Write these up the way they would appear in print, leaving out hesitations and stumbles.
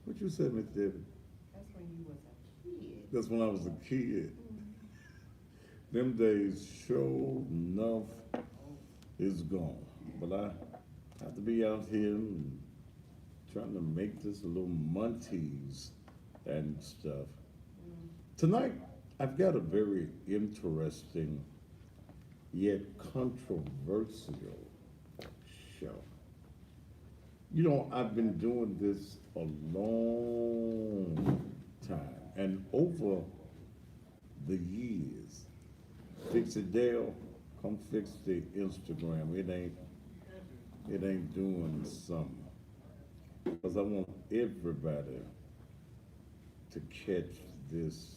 What you said, Miss Debbie? That's when you was a kid. That's when I was a kid. Them days, sure enough, is gone. But I have to be out here and trying to make this little munchies and stuff. Tonight, I've got a very interesting yet controversial show. You know, I've been doing this a long time, and over the years, Fix it Dale, come fix the Instagram. It ain't doing something. Because I want everybody to catch this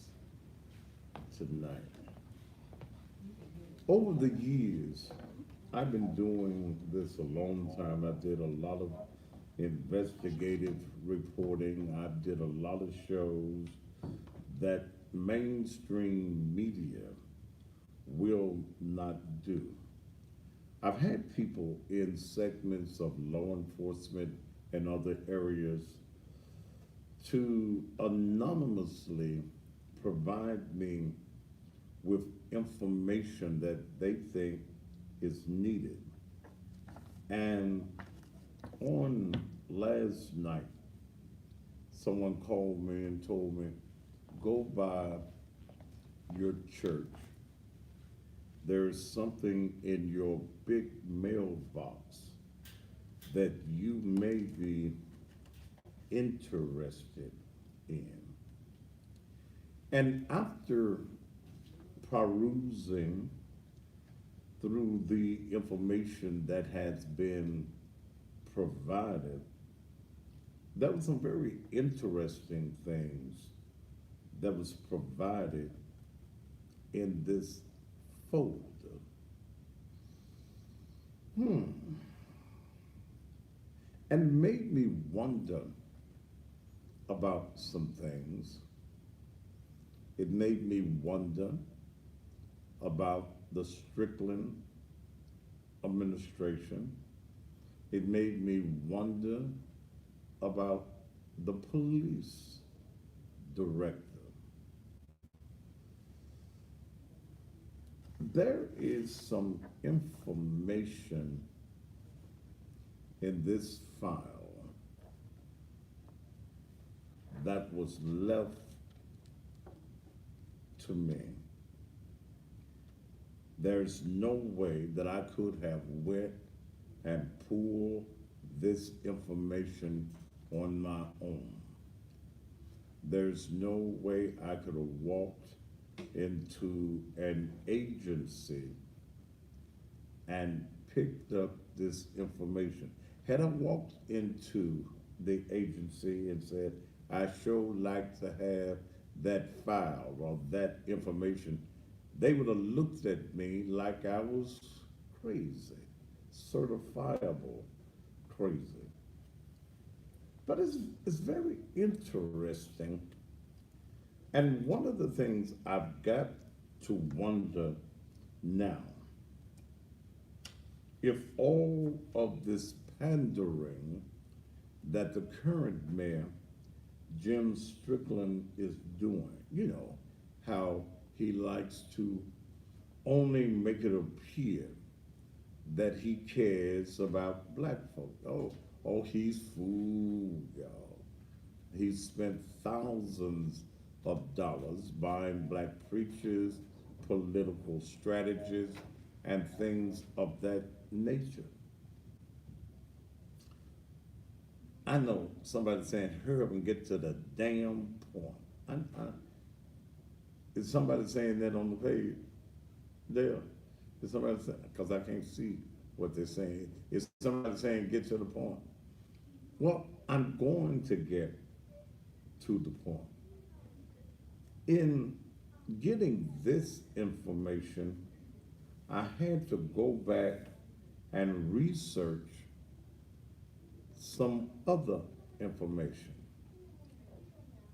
tonight. Over the years, I've been doing this a long time. I did a lot of investigative reporting. I did a lot of shows that mainstream media will not do. I've had people in segments of law enforcement and other areas to anonymously provide me with information that they think is needed. And on last night, someone called me and told me, go by your church. There's something in your big mailbox that you may be interested in. And after perusing through the information that has been provided, there were some very interesting things that was provided in this folder. And made me wonder about some things. It made me wonder about the Strickland administration. It made me wonder about the police director. There is some information in this file that was left to me. There's no way that I could have went and pulled this information on my own. There's no way I could have walked into an agency and picked up this information. Had I walked into the agency and said, I sure like to have that file or that information, they would have looked at me like I was crazy, certifiable crazy. But it's very interesting. And one of the things I've got to wonder now, if all of this pandering that the current mayor, Jim Strickland, is doing, you know, how he likes to only make it appear that he cares about black folk. Oh, he's fooled, y'all. He spent thousands of dollars buying black preachers, political strategists, and things of that nature. I know somebody saying, hurry up and get to the damn point. Is somebody saying that on the page there? Is somebody saying, because I can't see what they're saying. Is somebody saying, get to the point? Well, I'm going to get to the point. In getting this information, I had to go back and research some other information.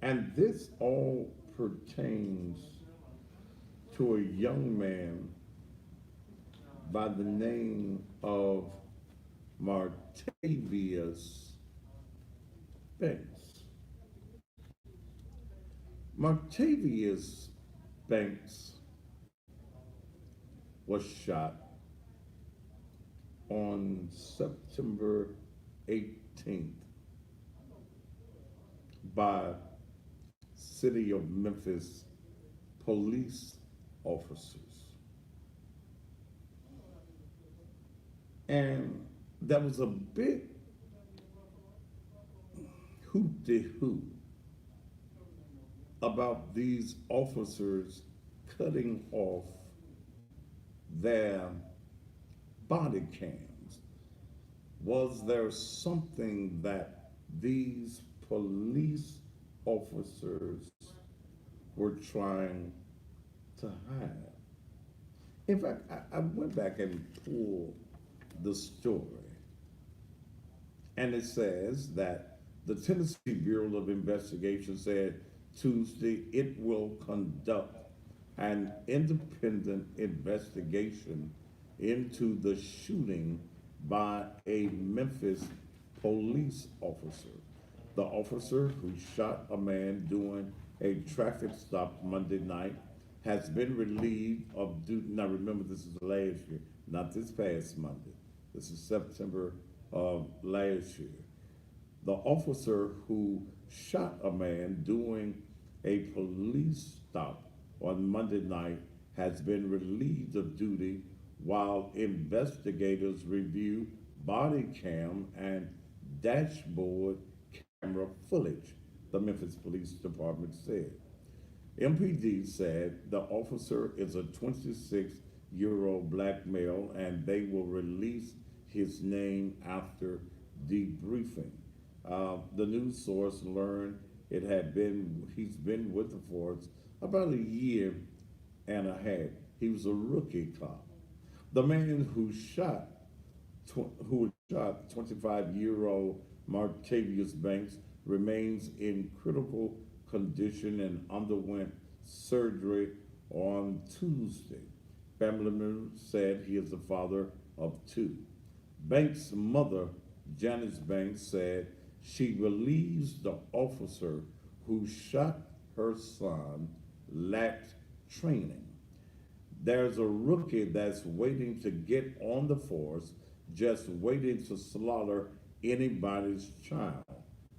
And this all pertains to a young man by the name of Martavius Banks. Martavius Banks was shot on September 18th by City of Memphis police officers. And there was a big hoot-de-hoo about these officers cutting off their body cams. Was there something that these police officers were trying to hide? In fact, I went back and pulled the story, and it says that the Tennessee Bureau of Investigation said Tuesday it will conduct an independent investigation into the shooting by a Memphis police officer. The officer who shot a man during a traffic stop Monday night has been relieved of duty. Now remember, this is last year, not this past Monday. This is September of last year. The officer who shot a man during a police stop on Monday night has been relieved of duty while investigators review body cam and dashboard camera footage, the Memphis Police Department said. MPD said the officer is a 26-year-old black male and they will release his name after debriefing. The news source learned he's been with the force about a year and a half. He was a rookie cop. The man who shot 25-year-old Martavius Banks remains in critical condition and underwent surgery on Tuesday. Family members said he is the father of two. Banks' mother, Janice Banks, said she believes the officer who shot her son lacked training. There's a rookie that's waiting to get on the force, just waiting to slaughter anybody's child,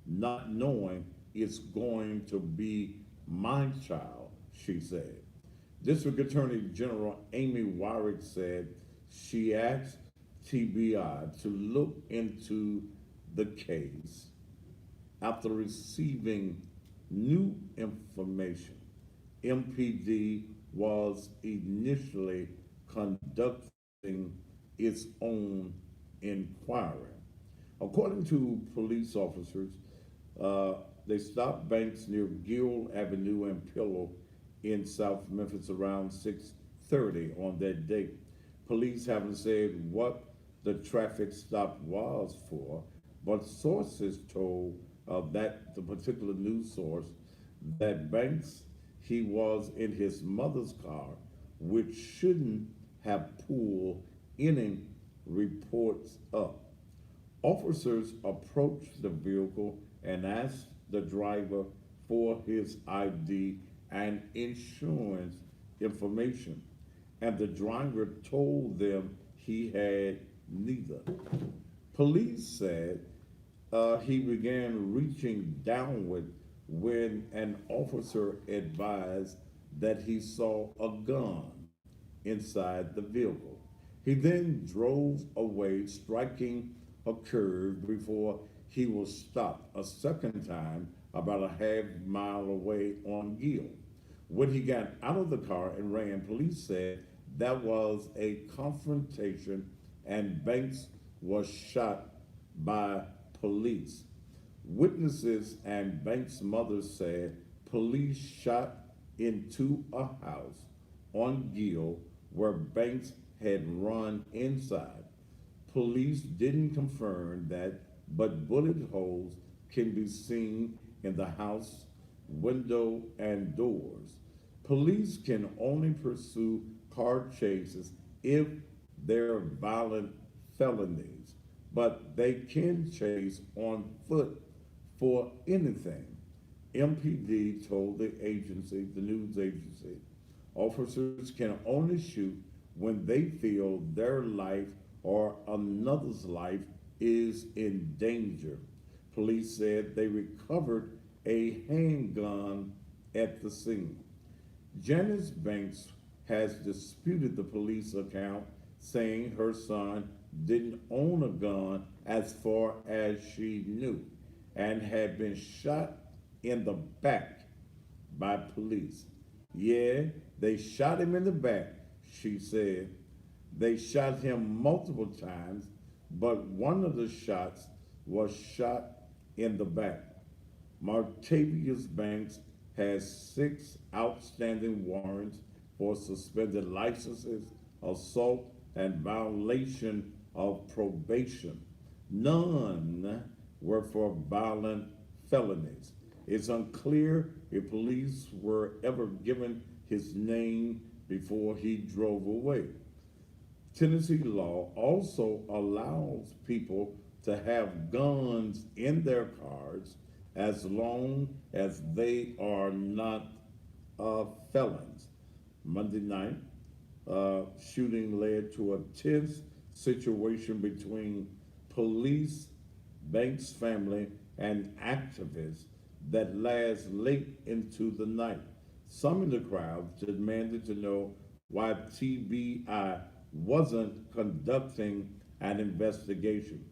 not knowing it's going to be my child, she said. District Attorney General Amy Wyrick said she asked TBI to look into the case after receiving new information. MPD was initially conducting its own inquiry. According to police officers, they stopped Banks near Gill Avenue and Pillow in South Memphis around 6:30 on that date. Police haven't said what the traffic stop was for, but sources told that the particular news source that Banks, he was in his mother's car, which shouldn't have pulled any reports up. Officers approached the vehicle and asked the driver for his ID and insurance information, and the driver told them he had neither. Police said he began reaching downward when an officer advised that he saw a gun inside the vehicle. He then drove away, striking a curve before he was stopped a second time about a half mile away on Gill. When he got out of the car and ran, police said that was a confrontation and Banks was shot by police. Witnesses and Banks' mother said police shot into a house on Gill where Banks had run inside. Police didn't confirm that, but bullet holes can be seen in the house window and doors. Police can only pursue car chases if they're violent felonies, but they can chase on foot for anything. MPD told the agency, the news agency, officers can only shoot when they feel their life or another's life is in danger. Police said they recovered a handgun at the scene. Janice Banks has disputed the police account, saying her son didn't own a gun as far as she knew and had been shot in the back by police. Yeah, they shot him in the back, she said. They shot him multiple times, but one of the shots was shot in the back. Martavius Banks has 6 outstanding warrants for suspended licenses, assault, and violation of probation. None were for violent felonies. It's unclear if police were ever given his name before he drove away. Tennessee law also allows people to have guns in their cars as long as they are not felons. Monday night, shooting led to a tense situation between police, Banks' family, and activists that lasts late into the night. Some in the crowd demanded to know why TBI wasn't conducting an investigation.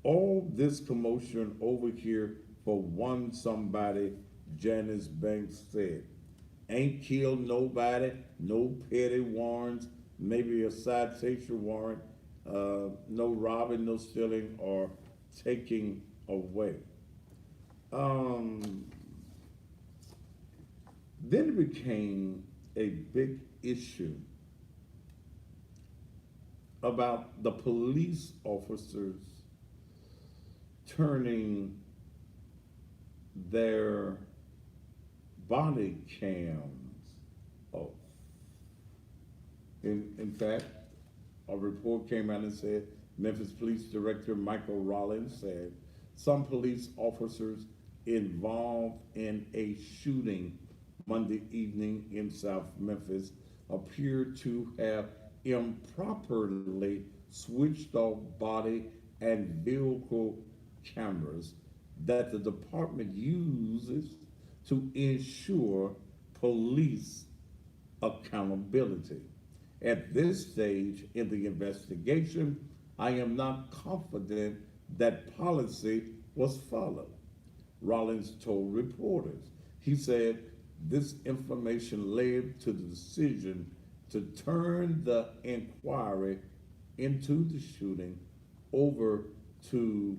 All this commotion over here for one somebody, Janice Banks said. Ain't killed nobody, no petty warrants, maybe a citation warrant, no robbing, no stealing, or taking away. Um, then it became a big issue about the police officers turning their body cams off. In fact, a report came out and said Memphis Police Director Michael Rollins said some police officers involved in a shooting Monday evening in South Memphis appear to have improperly switched off body and vehicle cameras that the department uses to ensure police accountability. At this stage in the investigation, I am not confident that policy was followed, Rollins told reporters. He said this information led to the decision to turn the inquiry into the shooting over to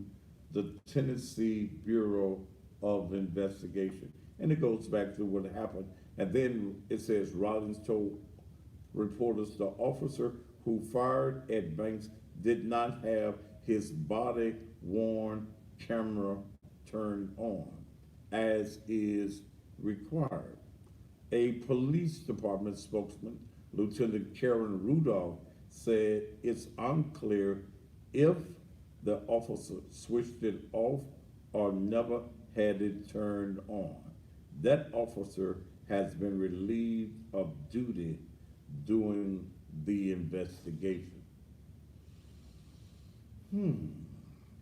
the Tennessee Bureau of Investigation. And it goes back to what happened. And then it says Rollins told reporters the officer who fired at Banks did not have his body worn camera turned on, as is required. A police department spokesman, Lieutenant Karen Rudolph, said it's unclear if the officer switched it off or never had it turned on. That officer has been relieved of duty during the investigation.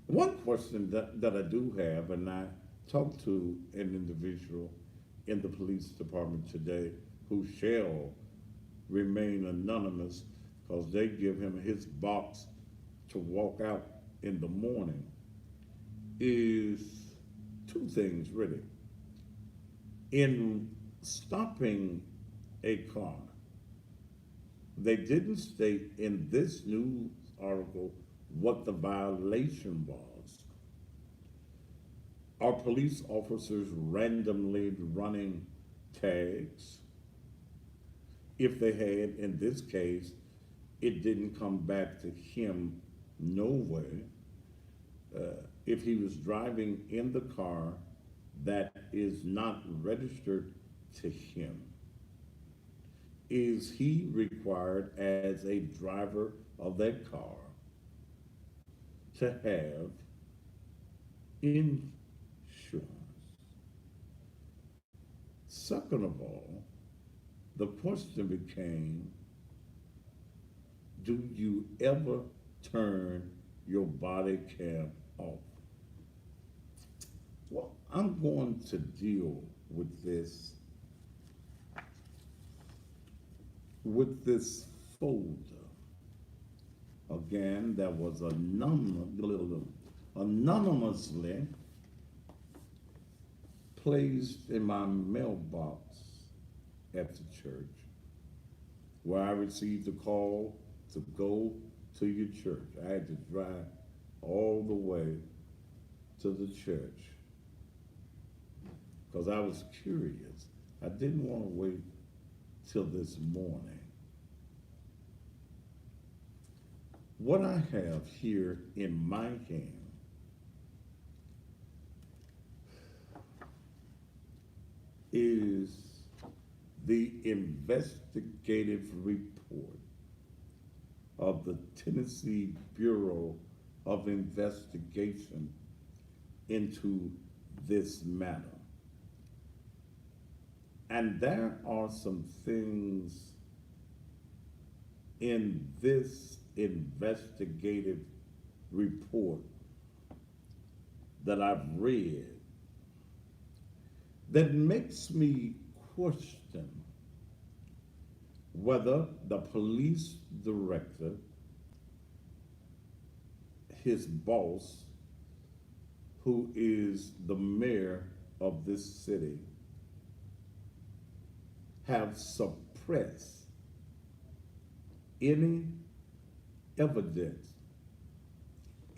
One question that I do have, and I talked to an individual in the police department today who shall remain anonymous because they give him his box to walk out in the morning, is two things really. In stopping a car, they didn't state in this news article what the violation was. Are police officers randomly running tags? If they had, in this case, it didn't come back to him no way. If he was driving in the car that is not registered to him, is he required as a driver of that car to have insurance? Second of all, the question became, do you ever turn your body cam off? Well, I'm going to deal with this folder. Again, that was anonymously placed in my mailbox at the church, where I received a call to go to your church. I had to drive all the way to the church because I was curious. I didn't want to wait till this morning. What I have here in my hand is the investigative report of the Tennessee Bureau of Investigation into this matter. And there are some things in this investigative report that I've read that makes me question whether the police director, his boss, who is the mayor of this city, have suppressed any evidence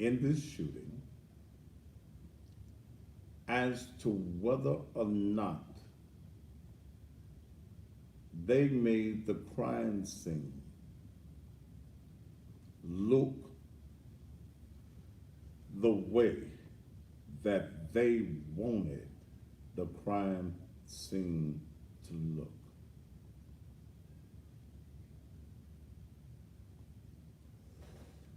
in this shooting as to whether or not they made the crime scene look the way that they wanted the crime scene to look.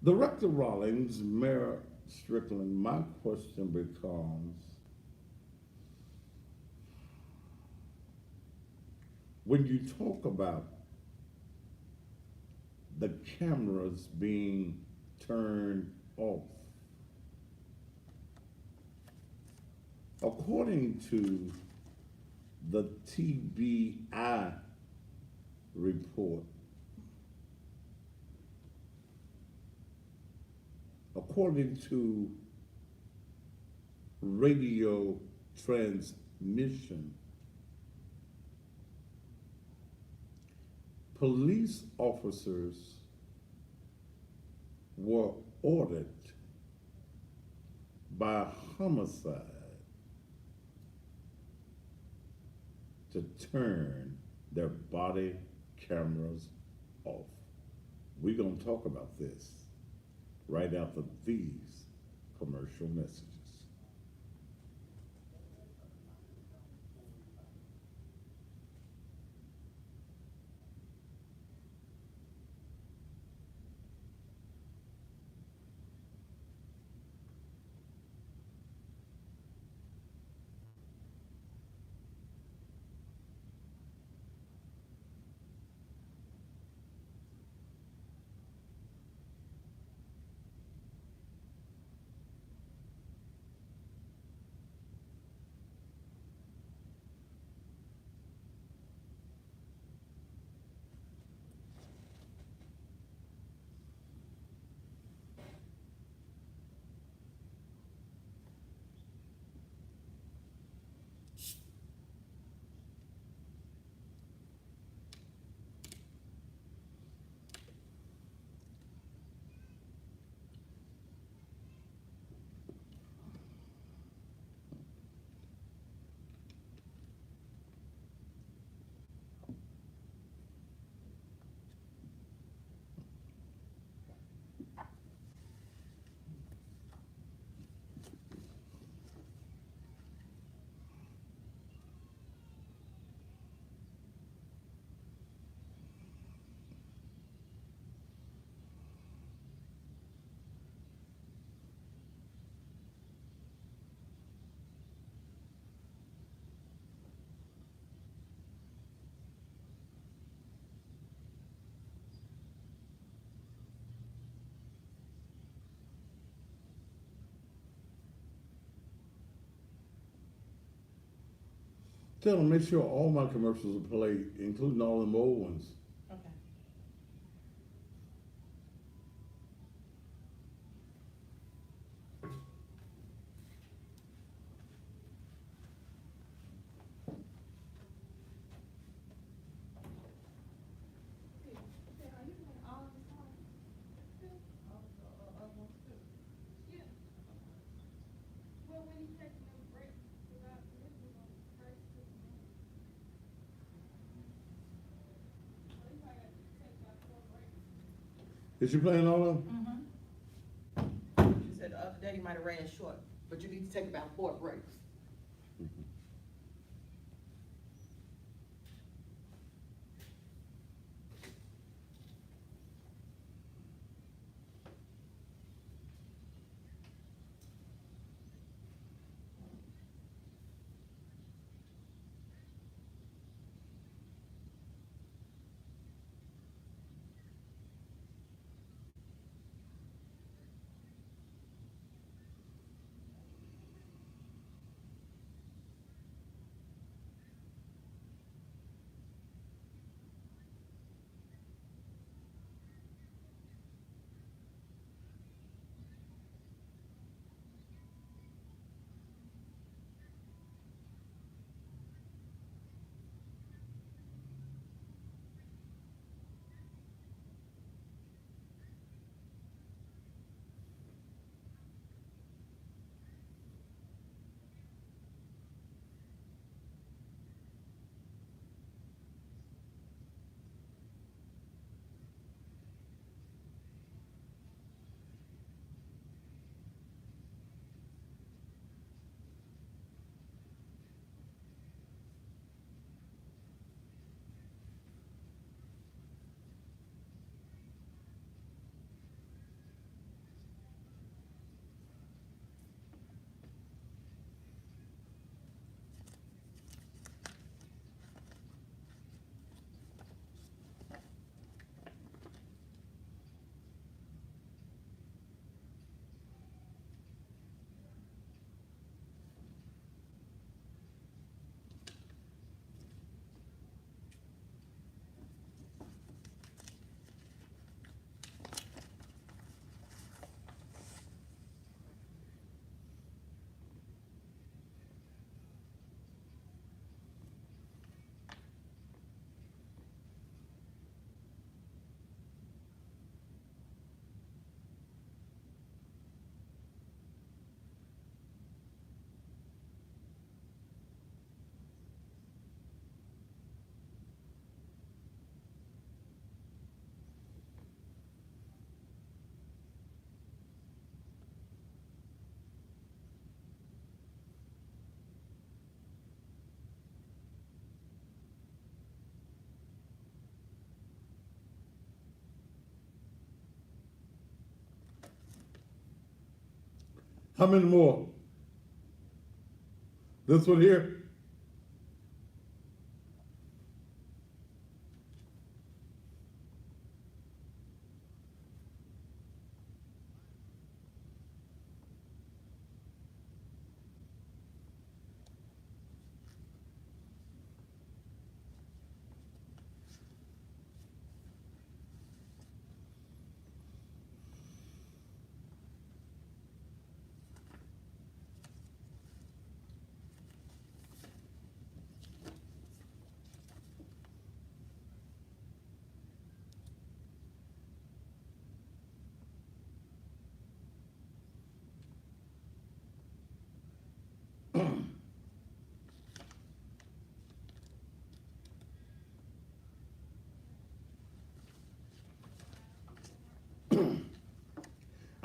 Director Rawlings, Mayor Strickland, my question becomes, when you talk about the cameras being turned off, according to the TBI report, according to radio transmission, police officers were ordered by homicide to turn their body cameras off. We're going to talk about this right after these commercial messages. Tell them, make sure all my commercials are played, including all them old ones. Okay. Is she playing all of them? You said the other day you might have ran short, but you need to take about 4 breaks. How many more? This one here?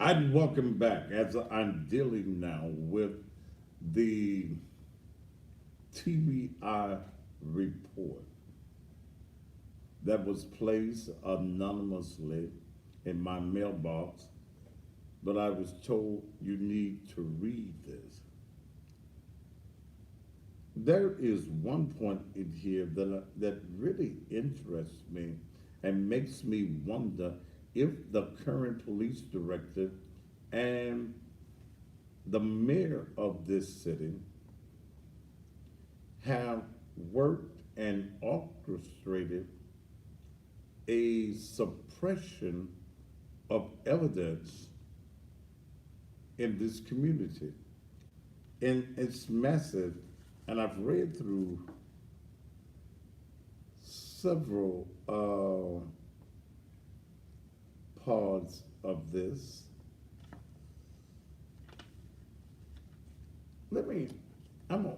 I'd welcome back as I'm dealing now with the TBI report that was placed anonymously in my mailbox, but I was told you need to read this. There is one point in here that really interests me and makes me wonder if the current police director and the mayor of this city have worked and orchestrated a suppression of evidence in this community. And it's massive, and I've read through several parts of this. Let me, I'm gonna,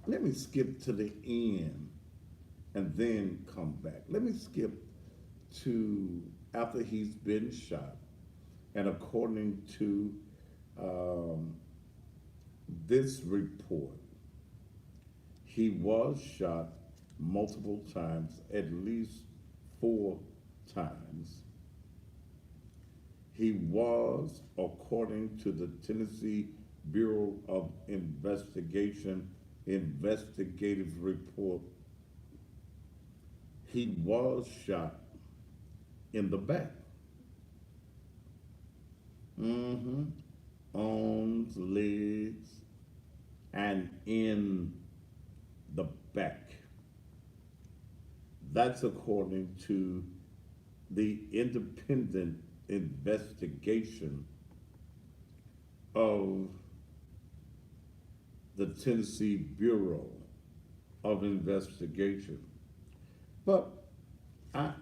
let me skip to the end and then come back. Let me skip to after he's been shot, and according to um, this report, he was shot multiple times, at least 4 times. He was, according to the Tennessee Bureau of Investigation investigative report, he was shot in the back. Arms, legs, and in the back. That's according to the independent investigation of the Tennessee Bureau of Investigation. But I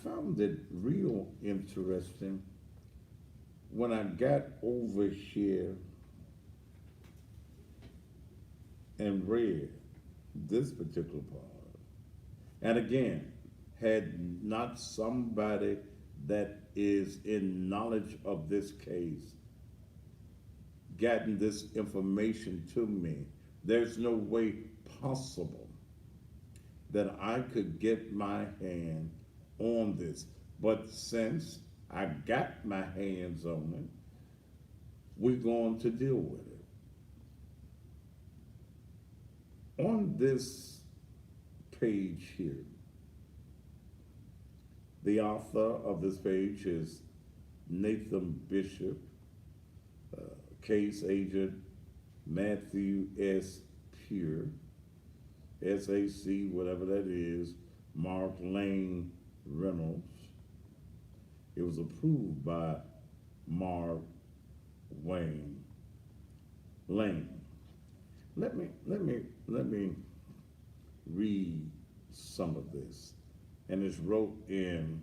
found it real interesting when I got over here and read this particular part. And again, had not somebody that is in knowledge of this case gotten this information to me, there's no way possible that I could get my hand on this. But since I got my hands on it, we're going to deal with it. On this page here, the author of this page is Nathan Bishop, case agent Matthew S. Pure, SAC, whatever that is, Mark Lane Reynolds. It was approved by Mark Wayne Lane. Let me read some of this, and it's wrote in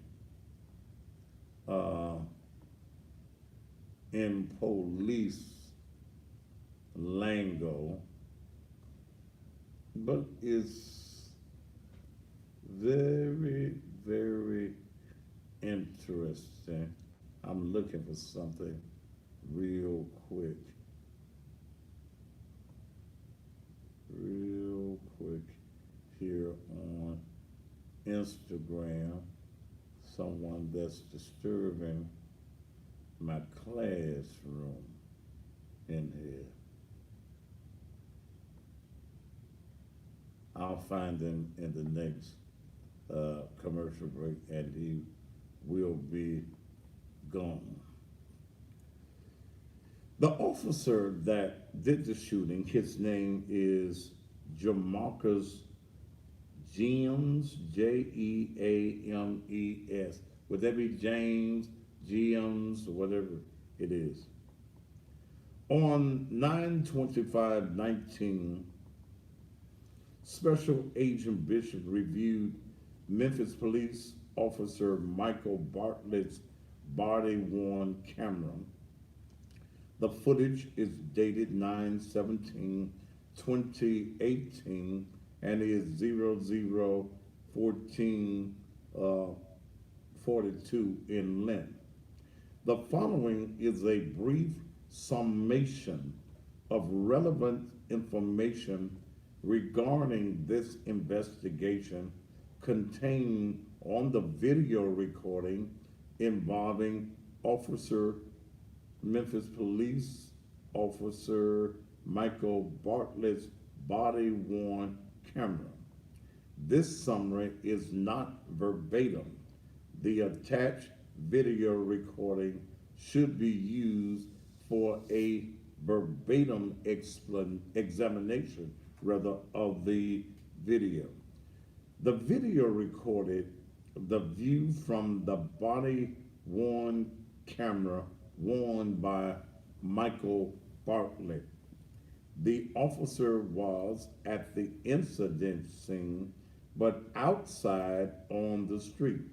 police lingo, but it's very, very interesting. I'm looking for something real quick. Here on Instagram, someone that's disturbing my classroom in here. I'll find him in the next commercial break, and he will be gone. The officer that did the shooting, his name is Jamarcus Jeames, Jeames. Would that be James, Jeames, or whatever it is? On 9/25/19, Special Agent Bishop reviewed Memphis police officer Michael Bartlett's body-worn camera. The footage is dated 9/17/2018 and is 001442 in length. The following is a brief summation of relevant information regarding this investigation contained on the video recording involving Memphis Police Officer Michael Bartlett's body-worn camera. This summary is not verbatim. The attached video recording should be used for a verbatim examination of the video. The video recorded the view from the body worn camera worn by Michael Bartlett. The officer was at the incident scene, but outside on the street.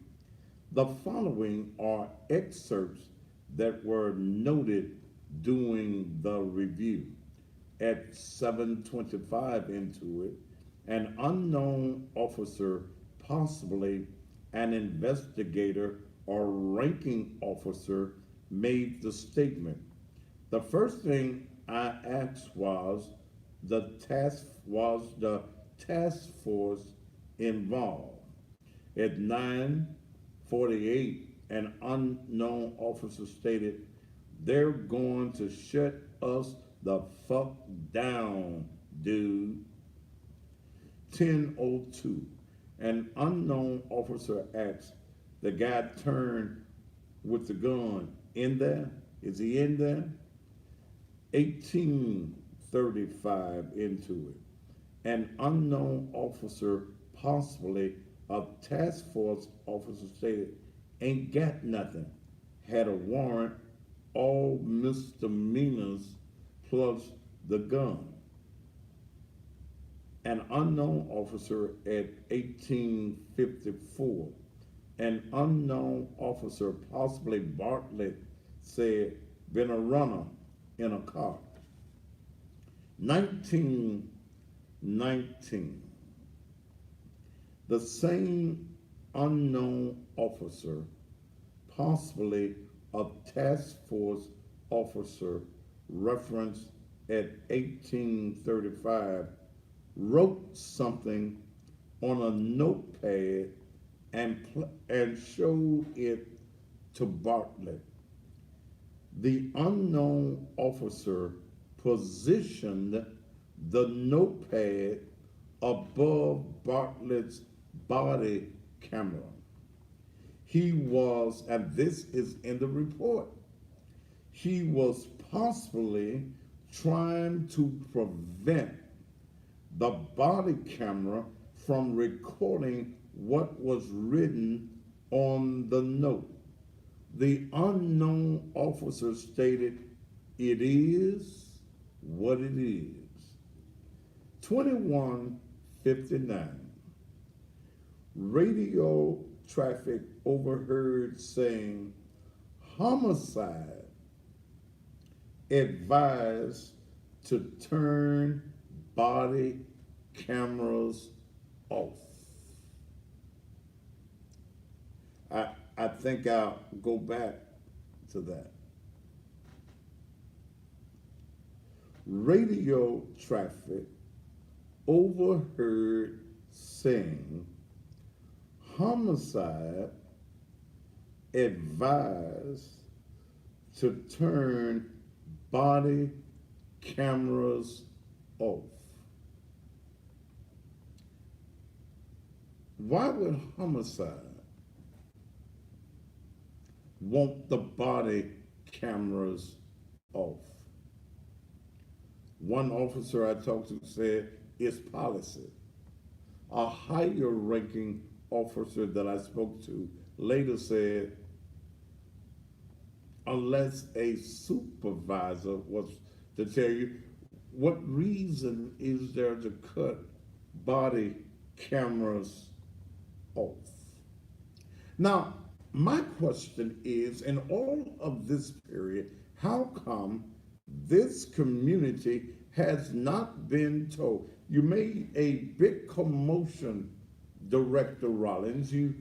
The following are excerpts that were noted during the review. At 7:25 into it, an unknown officer, possibly an investigator or ranking officer, made the statement. The first thing I asked was the task force involved. At 9:48, an unknown officer stated, "They're going to shut us the fuck down, dude." 10:02, an unknown officer asked, the guy turned with the gun, "In there? Is he in there?" 18:35 into it, an unknown officer, possibly a task force officer, stated, "Ain't got nothing. Had a warrant, all misdemeanors plus the gun." An unknown officer at 18:54, an unknown officer, possibly Bartlett, said, "Been a runner in a car." 19:19, the same unknown officer, possibly a task force officer, referenced at 18:35, wrote something on a notepad and showed it to Bartlett. The unknown officer positioned the notepad above Bartlett's body camera. He was, and this is in the report, he was possibly trying to prevent the body camera from recording what was written on the note. The unknown officer stated, "It is what it is." 21:59, radio traffic overheard saying, "Homicide advised to turn body cameras off." I think I'll go back to that. Radio traffic overheard saying, "Homicide advised to turn body cameras off." Why would homicide want the body cameras off? One officer I talked to said it's policy. A higher ranking officer that I spoke to later said, unless a supervisor was to tell you, what reason is there to cut body cameras off? Now, my question is, in all of this period, how come this community has not been told? You made a big commotion, Director Rollins. You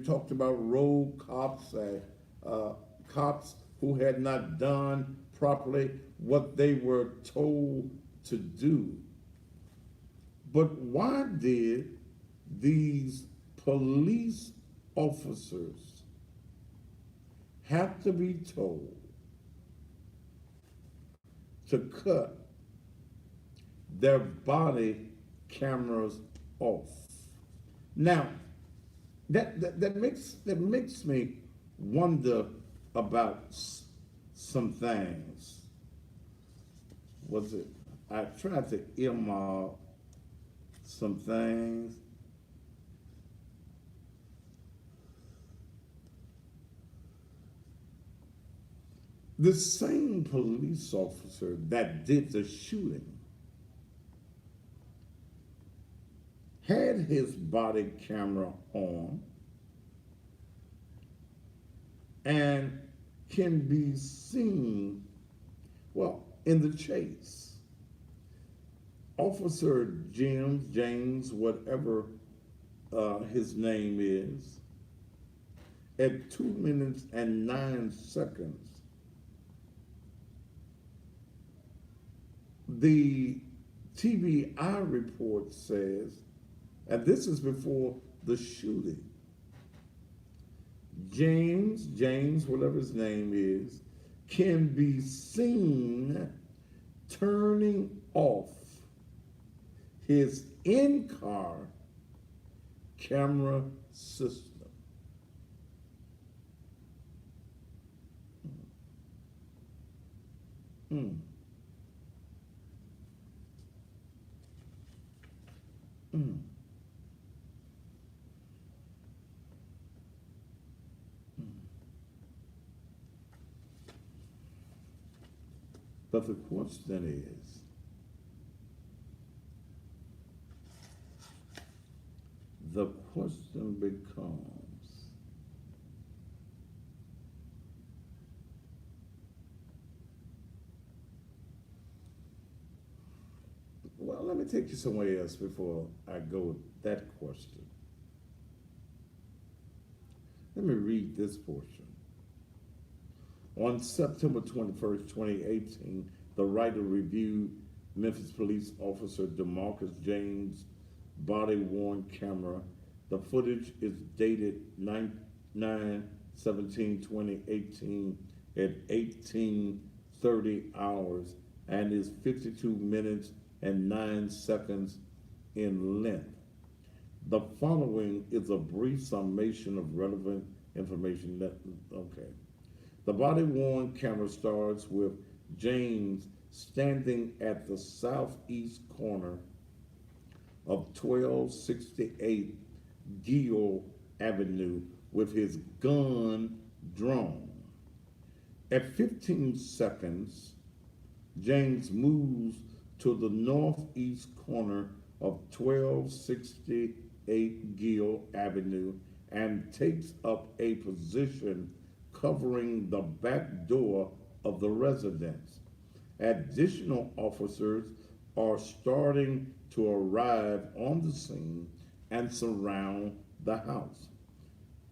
talked about road cops, cops who had not done properly what they were told to do. But why did these police officers have to be told to cut their body cameras off? Now, that makes me wonder about some things. I tried to earmark some things. The same police officer that did the shooting had his body camera on and can be seen, well, in the chase. Officer James, whatever his name is, at 2 minutes and 9 seconds, the TBI report says, and this is before the shooting, James, whatever his name is, can be seen turning off his in-car camera system. Mm. Mm. But the question is, the question becomes, well, let me take you somewhere else before I go with that question. Let me read this portion. On September 21st, 2018, the writer reviewed Memphis police officer DeMarcus James' body-worn camera. The footage is dated 9/17/2018 at 18:30 hours and is 52 minutes and 9 seconds in length. The following is a brief summation of relevant information okay. The body-worn camera starts with James standing at the southeast corner of 1268 Gill Avenue with his gun drawn. At 15 seconds, James moves to the northeast corner of 1268 Gill Avenue and takes up a position covering the back door of the residence. Additional officers are starting to arrive on the scene and surround the house.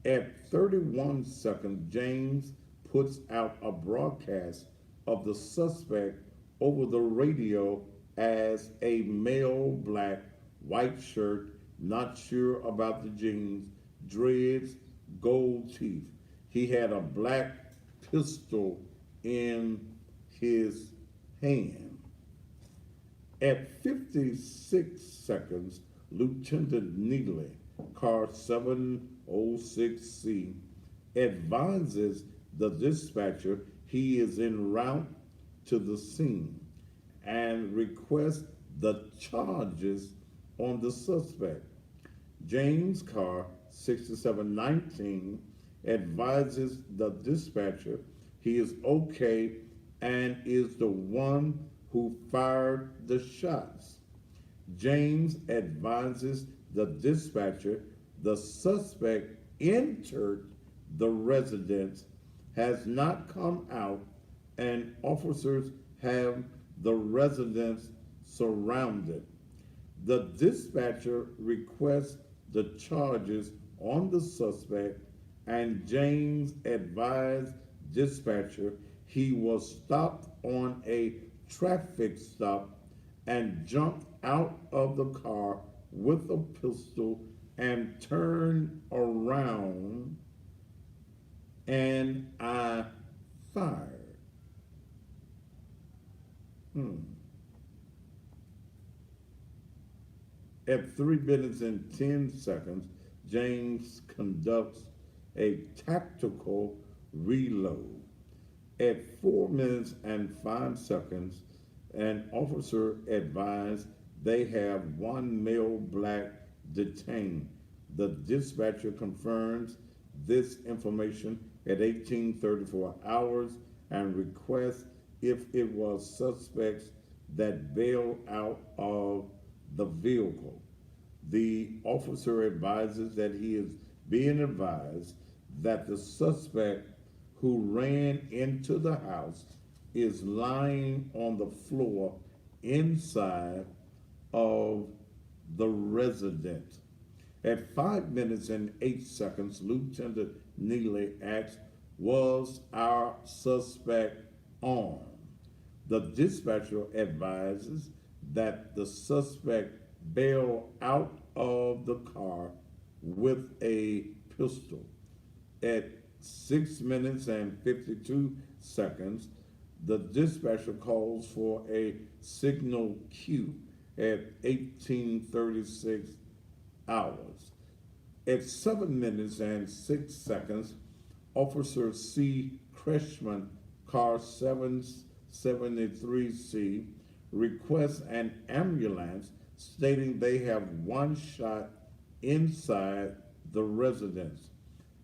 At 31 seconds, James puts out a broadcast of the suspect over the radio as a male, black, white shirt, not sure about the jeans, dreads, gold teeth. He had a black pistol in his hand. At 56 seconds, Lieutenant Neely, car 706C, advises the dispatcher he is en route to the scene and requests the charges on the suspect. James car 6719 advises the dispatcher he is okay and is the one who fired the shots. James advises the dispatcher the suspect entered the residence, has not come out, and officers have the residence surrounded. The dispatcher requests the charges on the suspect, and James advised dispatcher he was stopped on a traffic stop and jumped out of the car with a pistol and turned around, and I fired. At 3 minutes and 10 seconds, James conducts a tactical reload. At 4 minutes and 5 seconds, an officer advised they have one male black detained. The dispatcher confirms this information at 18:34 hours and requests if it was suspects that bailed out of the vehicle. The officer advises that he is being advised that the suspect who ran into the house is lying on the floor inside of the residence. At 5 minutes and 8 seconds, Lieutenant Neely asks, "Was our suspect armed?" The dispatcher advises that the suspect bailed out of the car with a pistol. At 6 minutes and 52 seconds, the dispatcher calls for a signal queue at 18:36 hours. At 7 minutes and 6 seconds, Officer C. Kreshman, car 773C, requests an ambulance stating they have one shot inside the residence.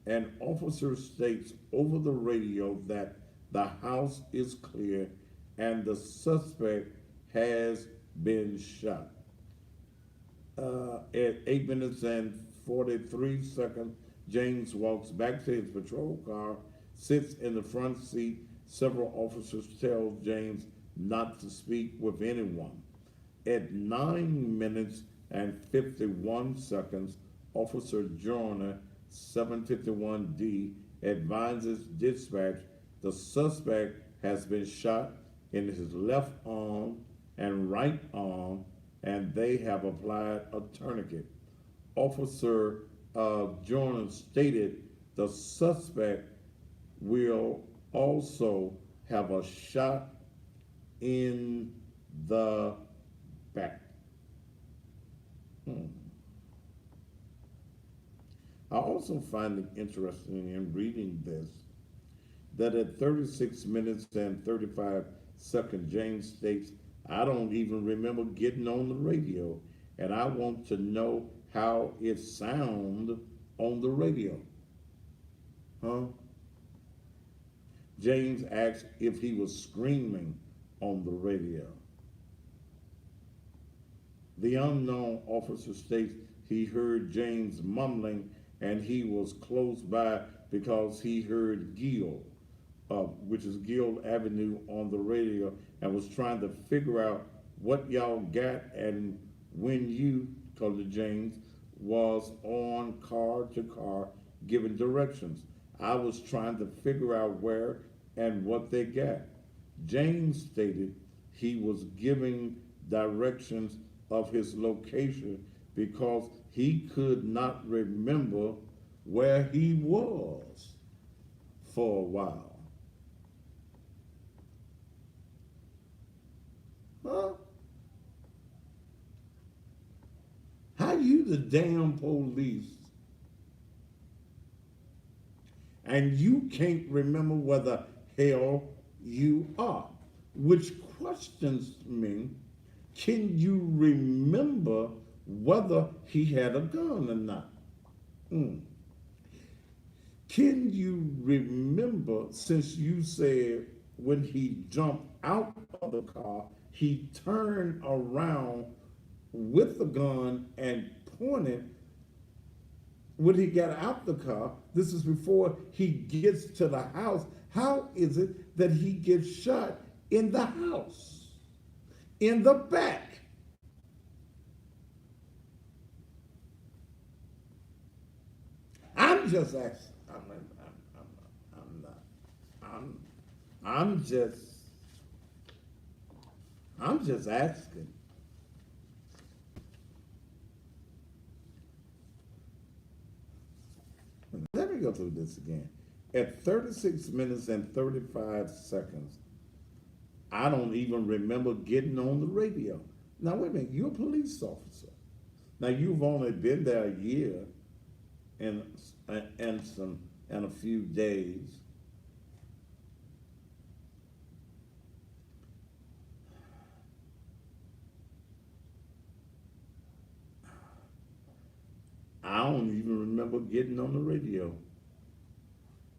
An officer states over the radio that the house is clear and the suspect has been shot. At 8 minutes and 43 seconds, James walks back to his patrol car, sits in the front seat. Several officers tell James not to speak with anyone. At 9 minutes and 51 seconds, Officer Joyner, 751D, advises dispatch the suspect has been shot in his left arm and right arm, and they have applied a tourniquet. Officer Joyner stated the suspect will also have a shot in the back. I also find it interesting in reading this that at 36 minutes and 35 seconds, James states, "I don't even remember getting on the radio, and I want to know how it sounded on the radio." Huh? James asked if he was screaming on the radio. The unknown officer states he heard James mumbling and he was close by because he heard Gill, which is Gill Avenue, on the radio, and was trying to figure out what y'all got. And when you, called it James, was on car to car giving directions, I was trying to figure out where and what they got. James stated he was giving directions of his location because he could not remember where he was for a while. Huh? How you the damn police and you can't remember where the hell you are? Which questions me, can you remember whether he had a gun or not? Can you remember, since you said when he jumped out of the car, he turned around with the gun and pointed when he got out the car? This is before he gets to the house. How is it that he gets shot in the house, in the back? I'm just asking. I'm just asking. Let me go through this again. At 36 minutes and 35 seconds, I don't even remember getting on the radio. Now, wait a minute, you're a police officer. Now, you've only been there a year and a few days. I don't even remember getting on the radio.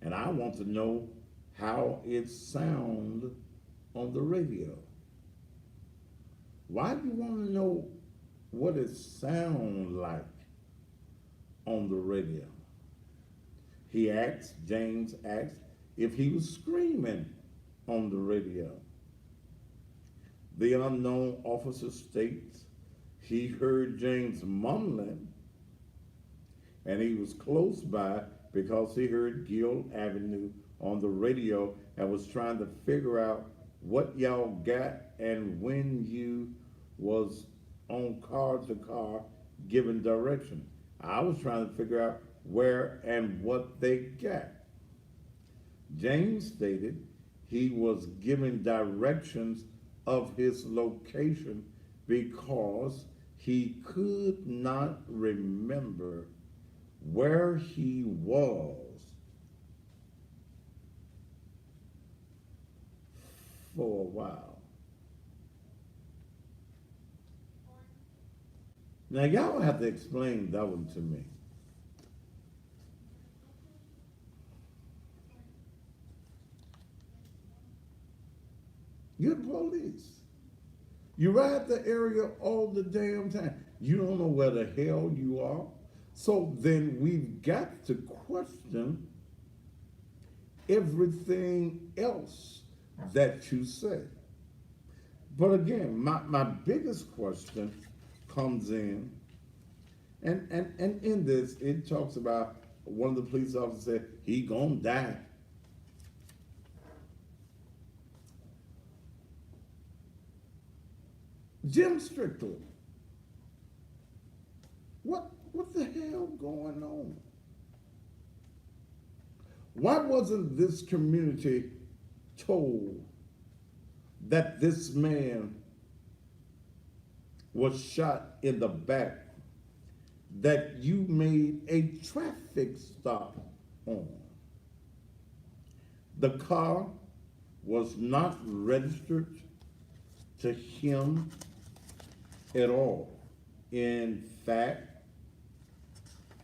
And I want to know how it sounds on the radio. Why do you want to know what it sounds like on the radio? James asked if he was screaming on the radio. The unknown officer states he heard James mumbling and he was close by because he heard Gill Avenue on the radio and was trying to figure out what y'all got and when you was on car to car giving direction. I was trying to figure out where and what they got. James stated he was giving directions of his location because he could not remember where he was for a while. Now, y'all have to explain that one to me. You're the police. You ride the area all the damn time. You don't know where the hell you are. So then we've got to question everything else that you say. But again, my biggest question comes in, and in this, it talks about one of the police officers said, he gonna die. Jim Strickland, what the hell going on? Why wasn't this community told that this man was shot in the back, that you made a traffic stop on? The car was not registered to him at all. In fact,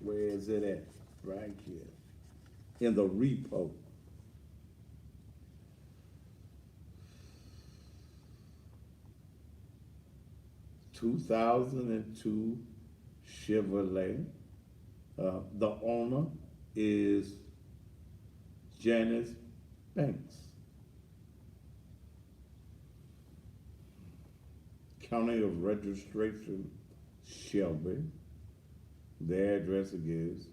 where is it at? Right here. In the repo. (2002) Chevrolet. The owner is Janice Banks. County of registration, Shelby. The address it gives.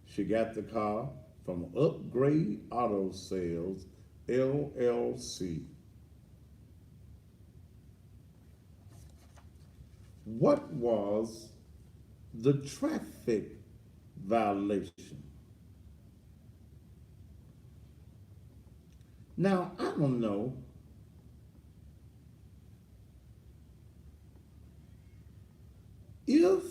She got the car from Upgrade Auto Sales, LLC. What was the traffic violation? Now, I don't know if,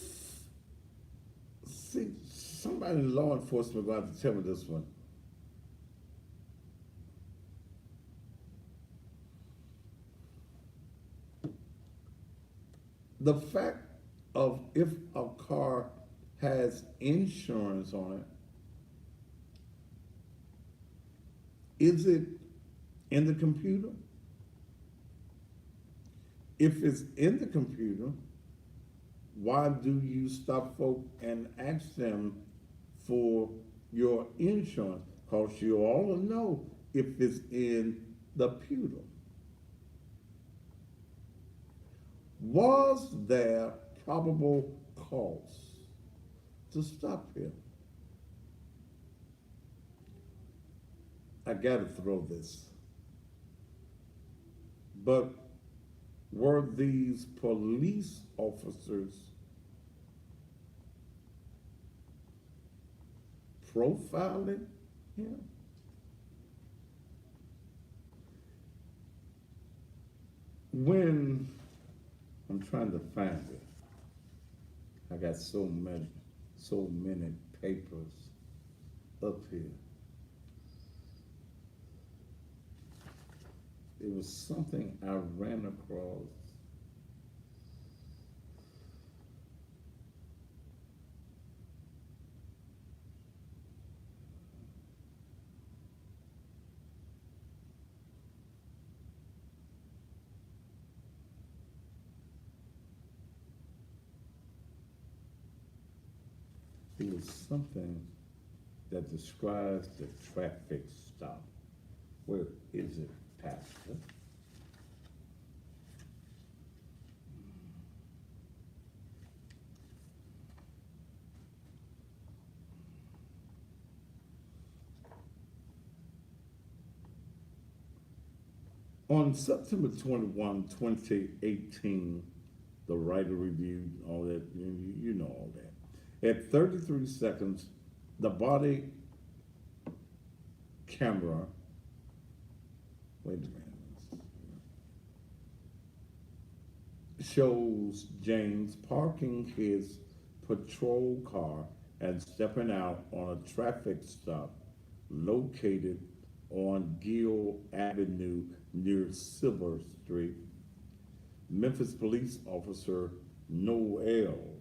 see, somebody in law enforcement going to have to tell me this one. The fact of if a car has insurance on it, is it in the computer? If it's in the computer, why do you stop folk and ask them for your insurance? Because you ought to know if it's in the computer. Was there probable cause to stop him? I gotta throw this. But were these police officers profiling him? When I'm trying to find it, I got so many papers up here. It was something I ran across. it was something that describes the traffic stop. Where is it, Pastor? On September 21, 2018, the writer reviewed all that, you know all that. At 33 seconds, the body camera, wait a minute, shows James parking his patrol car and stepping out on a traffic stop located on Gill Avenue near Silver Street. Memphis police officer Noel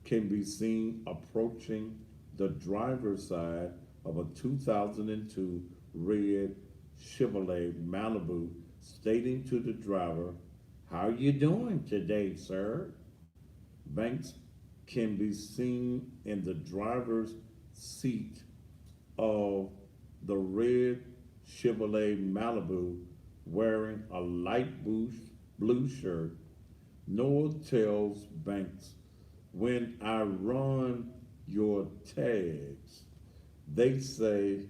can be seen approaching the driver's side of a 2002 red Chevrolet Malibu, stating to the driver, "How you doing today, sir?" Banks can be seen in the driver's seat of the red Chevrolet Malibu wearing a light blue shirt. Noel tells Banks, "When I run your tags, they say,"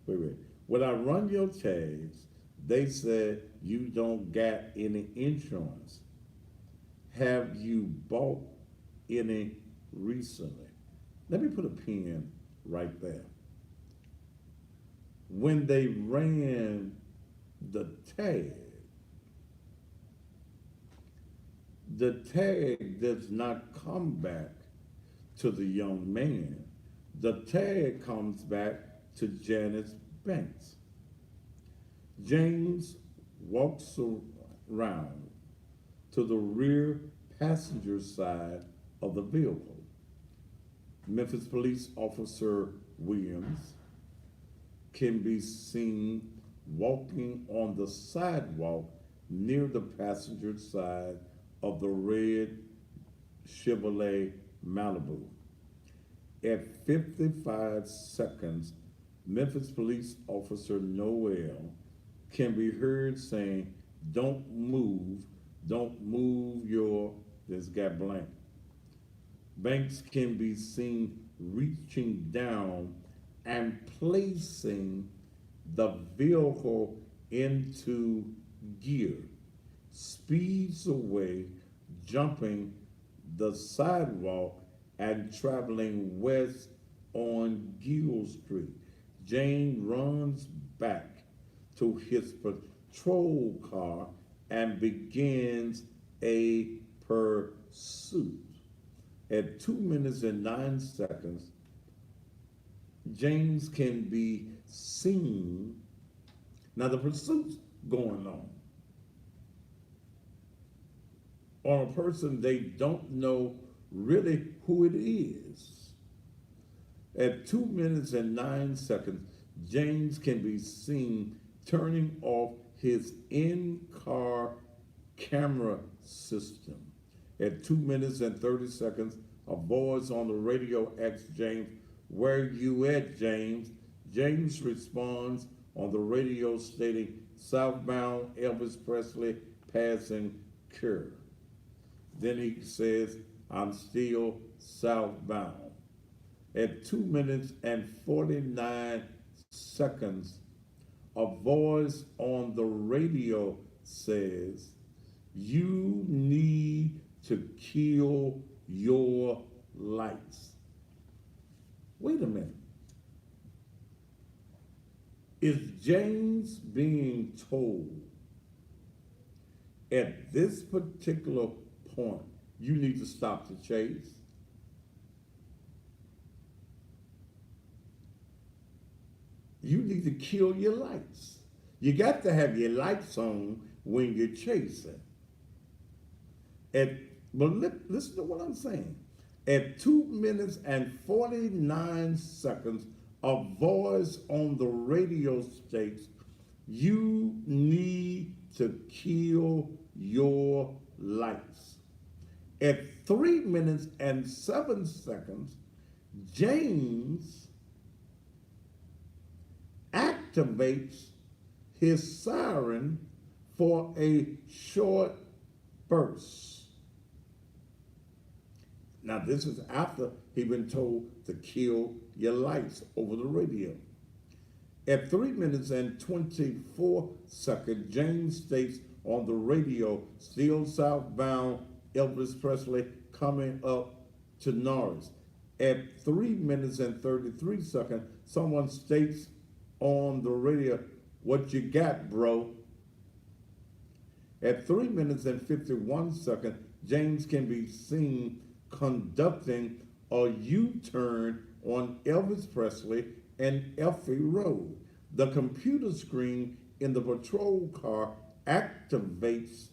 wait. "When I run your tags, they said you don't got any insurance. Have you bought any recently?" Let me put a pin right there. When they ran the tag does not come back to the young man. The tag comes back to Janice Banks. James walks around to the rear passenger side of the vehicle. Memphis police officer Williams can be seen walking on the sidewalk near the passenger side of the red Chevrolet Malibu. At 55 seconds, Memphis police officer Noel can be heard saying, don't move your," this guy blank. Banks can be seen reaching down and placing the vehicle into gear, speeds away, jumping the sidewalk and traveling west on Gill Street. James runs back to his patrol car and begins a pursuit. At 2 minutes and 9 seconds, James can be seen. Now the pursuit's going on a person they don't know really who it is. At 2 minutes and 9 seconds, James can be seen turning off his in-car camera system. At 2 minutes and 30 seconds, a voice on the radio asks James, "Where you at, James?" James responds on the radio stating, "Southbound Elvis Presley passing Kerr." Then he says, "I'm still southbound." At 2 minutes and 49 seconds, a voice on the radio says, "You need to kill your lights." Wait a minute. Is James being told at this particular point, you need to stop the chase? You need to kill your lights. You got to have your lights on when you're chasing. But listen to what I'm saying. At 2 minutes and 49 seconds, a voice on the radio states, "You need to kill your lights." At 3 minutes and 7 seconds, James activates his siren for a short burst. Now, this is after he'd been told to kill your lights over the radio. At 3 minutes and 24 seconds, James states on the radio, still southbound, Elvis Presley coming up to Norris. At 3 minutes and 33 seconds, someone states on the radio, "What you got, bro?" At 3 minutes and 51 seconds, James can be seen conducting a U-turn on Elvis Presley and Effie Road. The computer screen in the patrol car activates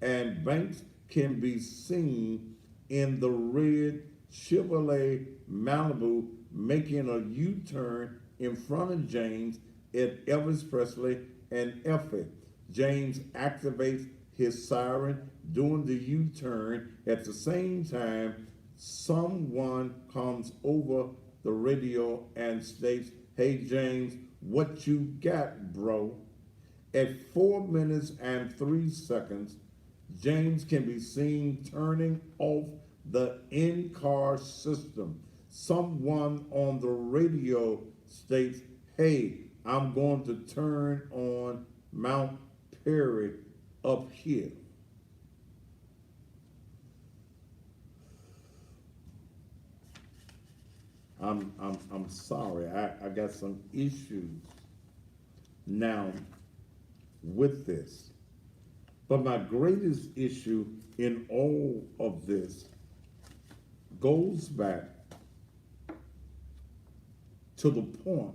and Banks can be seen in the red Chevrolet Malibu making a U-turn in front of James at Elvis Presley and Effie. James activates his siren doing the U-turn. At the same time, someone comes over the radio and states, "Hey James, what you got, bro?" At 4 minutes and 3 seconds, James can be seen turning off the in-car system. Someone on the radio states, "Hey, I'm going to turn on Mount Perry up here." I'm sorry, I got some issues now with this. But my greatest issue in all of this goes back to the point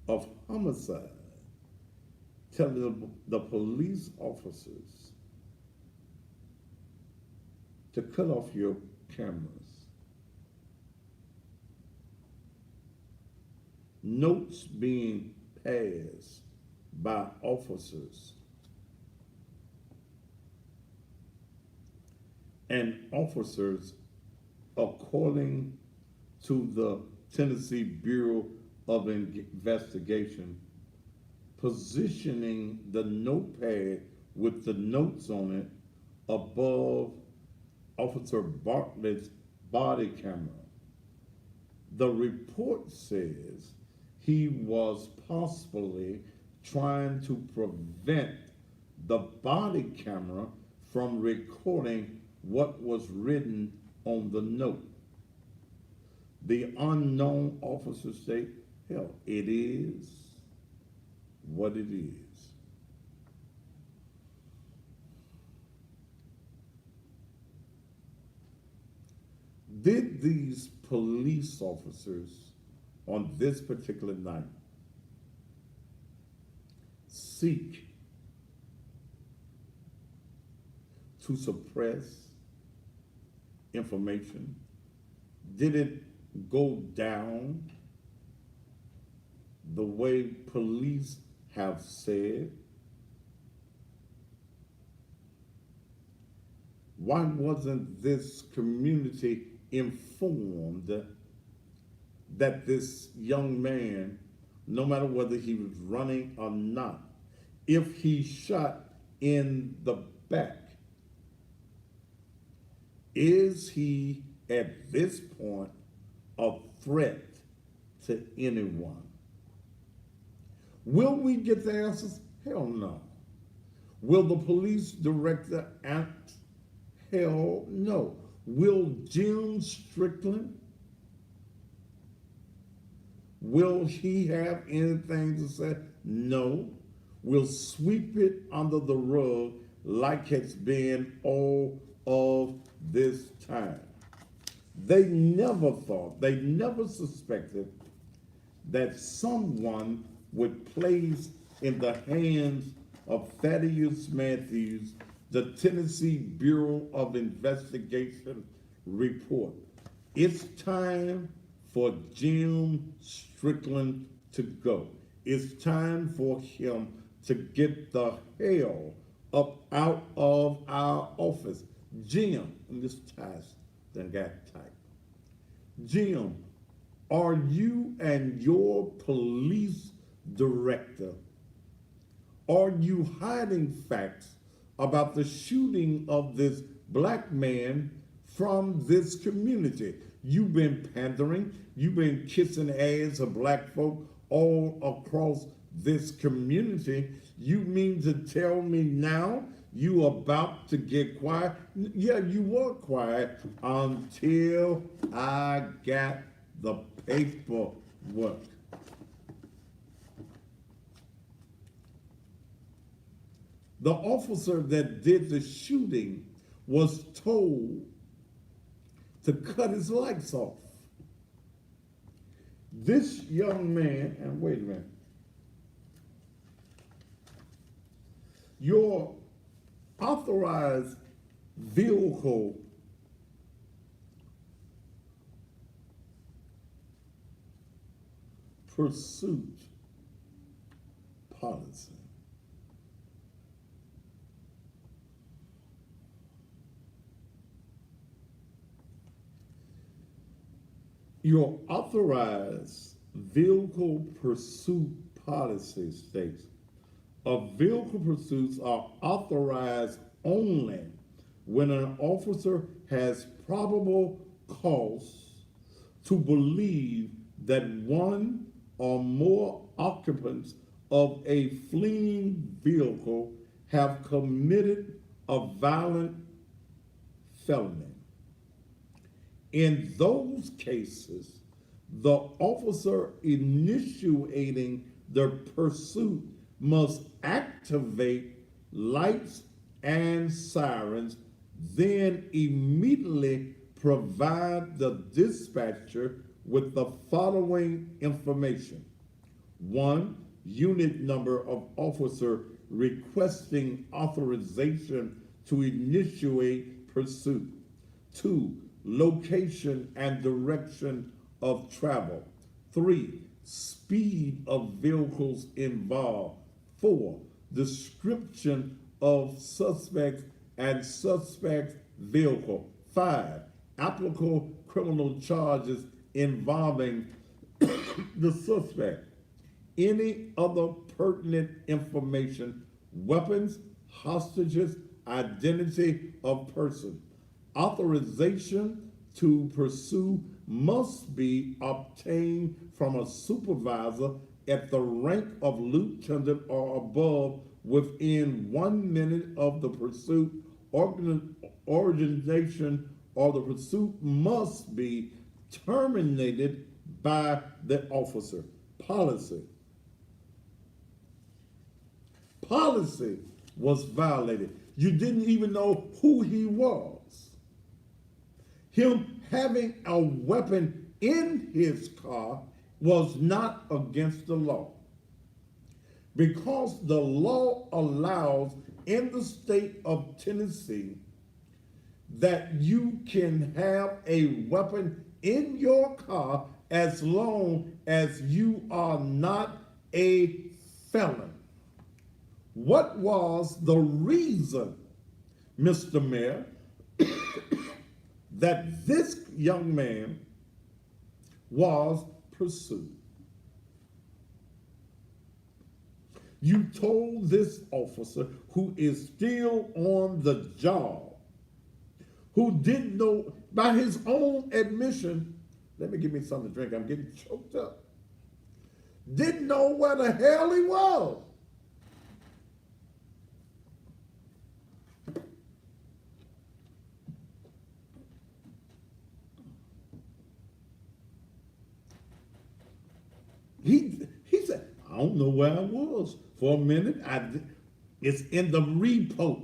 of homicide, telling the police officers to cut off your cameras. Notes being passed by officers, and officers, according to the Tennessee Bureau of Investigation, positioning the notepad with the notes on it above Officer Bartlett's body camera. The report says he was possibly trying to prevent the body camera from recording what was written on the note. The unknown officer said, "Hell, it is what it is." Did these police officers on this particular night seek to suppress information? Did it go down the way police have said? Why wasn't this community informed that this young man, no matter whether he was running or not, if he shot in the back, is he at this point a threat to anyone? Will we get the answers? Hell no. Will the police director act? Hell no. Will Jim Strickland, will he have anything to say? No. We'll sweep it under the rug like it's been all of this time. They never thought, they never suspected that someone would place in the hands of Thaddeus Matthews the Tennessee Bureau of Investigation report. It's time for Jim Strickland to go. It's time for him to get the hell up out of our office. Jim, and this ties then got tight. Jim, are you and your police director, are you hiding facts about the shooting of this black man from this community? You've been pandering, you've been kissing ass of black folk all across this community. You mean to tell me now you about to get quiet? Yeah, you were quiet until I got the paperwork. The officer that did the shooting was told to cut his lights off. This young man, and wait a minute, your authorized vehicle pursuit policy. Your authorized vehicle pursuit policy states vehicle pursuits are authorized only when an officer has probable cause to believe that one or more occupants of a fleeing vehicle have committed a violent felony. In those cases, the officer initiating the pursuit must activate lights and sirens, then immediately provide the dispatcher with the following information. 1, unit number of officer requesting authorization to initiate pursuit. 2, location and direction of travel. 3, speed of vehicles involved. 4, description of suspects and suspect's vehicle. 5, applicable criminal charges involving the suspect. Any other pertinent information, weapons, hostages, identity of person. Authorization to pursue must be obtained from a supervisor at the rank of lieutenant or above within 1 minute of the pursuit origination, or the pursuit must be terminated by the officer. Policy was violated. You didn't even know who he was. Him having a weapon in his car was not against the law, because the law allows in the state of Tennessee that you can have a weapon in your car as long as you are not a felon. What was the reason, Mr. Mayor, that this young man was pursued? You told this officer, who is still on the job, who didn't know, by his own admission, let me give me something to drink, I'm getting choked up, didn't know where the hell he was. He said, I don't know where I was for a minute. It's in the repo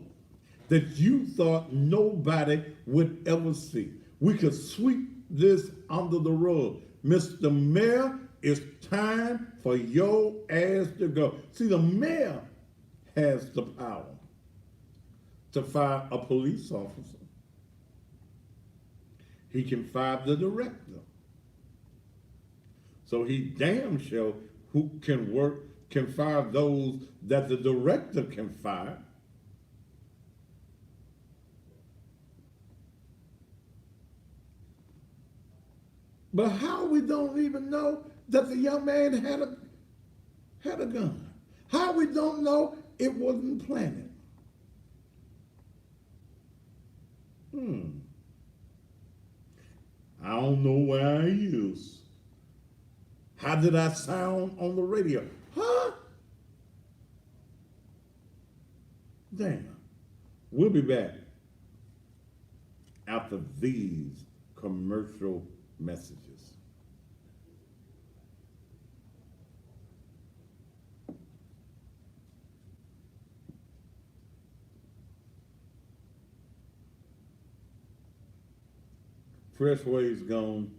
that you thought nobody would ever see. We could sweep this under the rug. Mr. Mayor, it's time for your ass to go. See, the mayor has the power to fire a police officer. He can fire the director. So he damn sure who can work can fire those that the director can fire. But how we don't even know that the young man had a gun? How we don't know it wasn't planted? I don't know where I is. How did I sound on the radio? Huh? Damn. We'll be back after these commercial messages. Freshway's gone.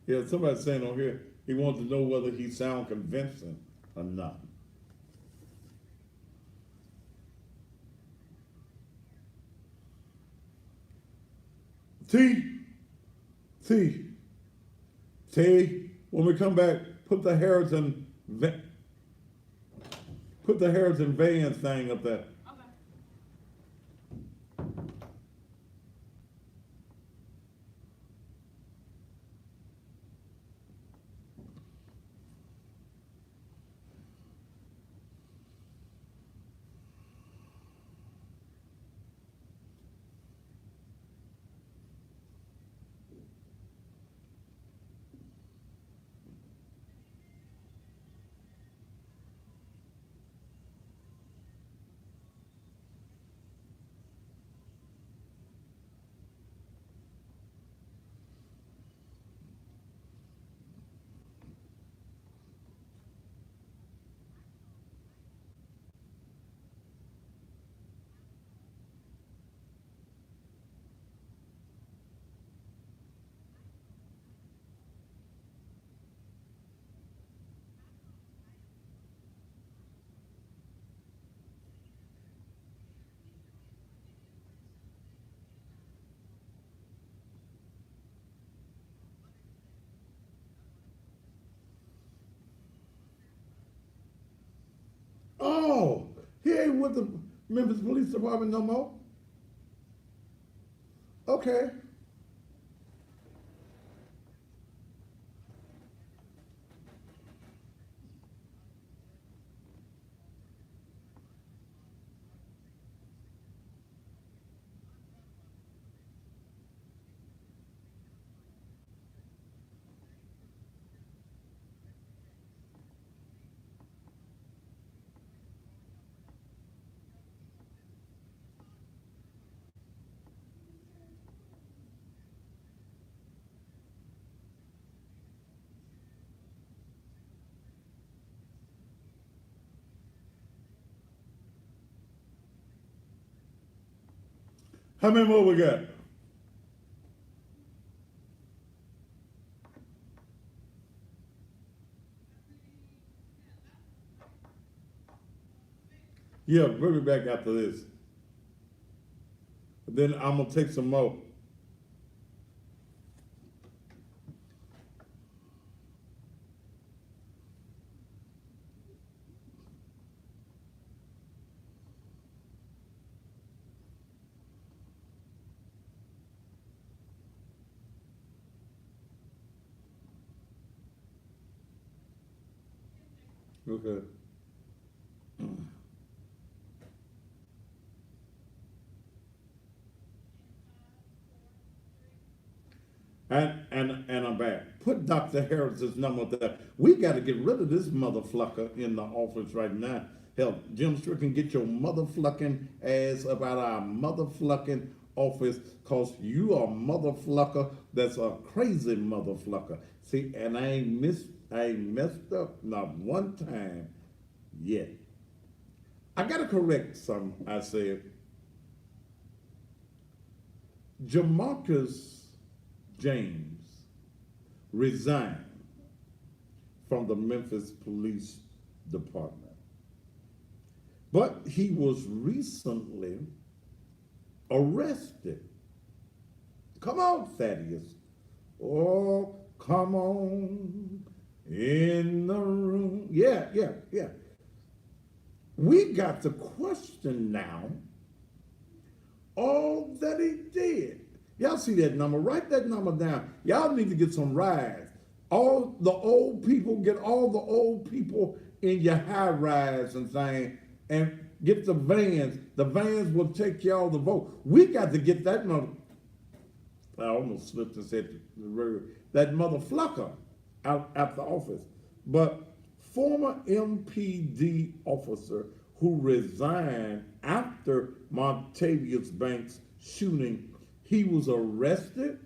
Yeah, somebody's saying on here he wants to know whether he sound convincing or not. T, T, T. When we come back, put the Harrison Van thing up there. Oh, he ain't with the Memphis Police Department no more. Okay. How many more we got? Yeah, bring me back after this. Then I'm gonna take some more. Okay. And I'm back. Put Dr. Harris's number there. We got to get rid of this motherfucker in the office right now. Hell, Jim Strickland, get your motherfucking ass up out of our motherfucking office, cause you are a motherfucker that's a crazy motherfucker. See, and I ain't messed up not one time yet. I gotta correct something I said. Jamarcus James resigned from the Memphis Police Department. But he was recently arrested. Come on, Thaddeus. Oh, come on in the room. Yeah. We got to question now all that he did. Y'all see that number? Write that number down. Y'all need to get some rides. All the old people, get all the old people in your high rise and thing, and get the vans. The vans will take y'all the vote. We got to get that mother. I almost slipped and said that mother flucker out the office. But former MPD officer who resigned after Montavious Banks shooting, he was arrested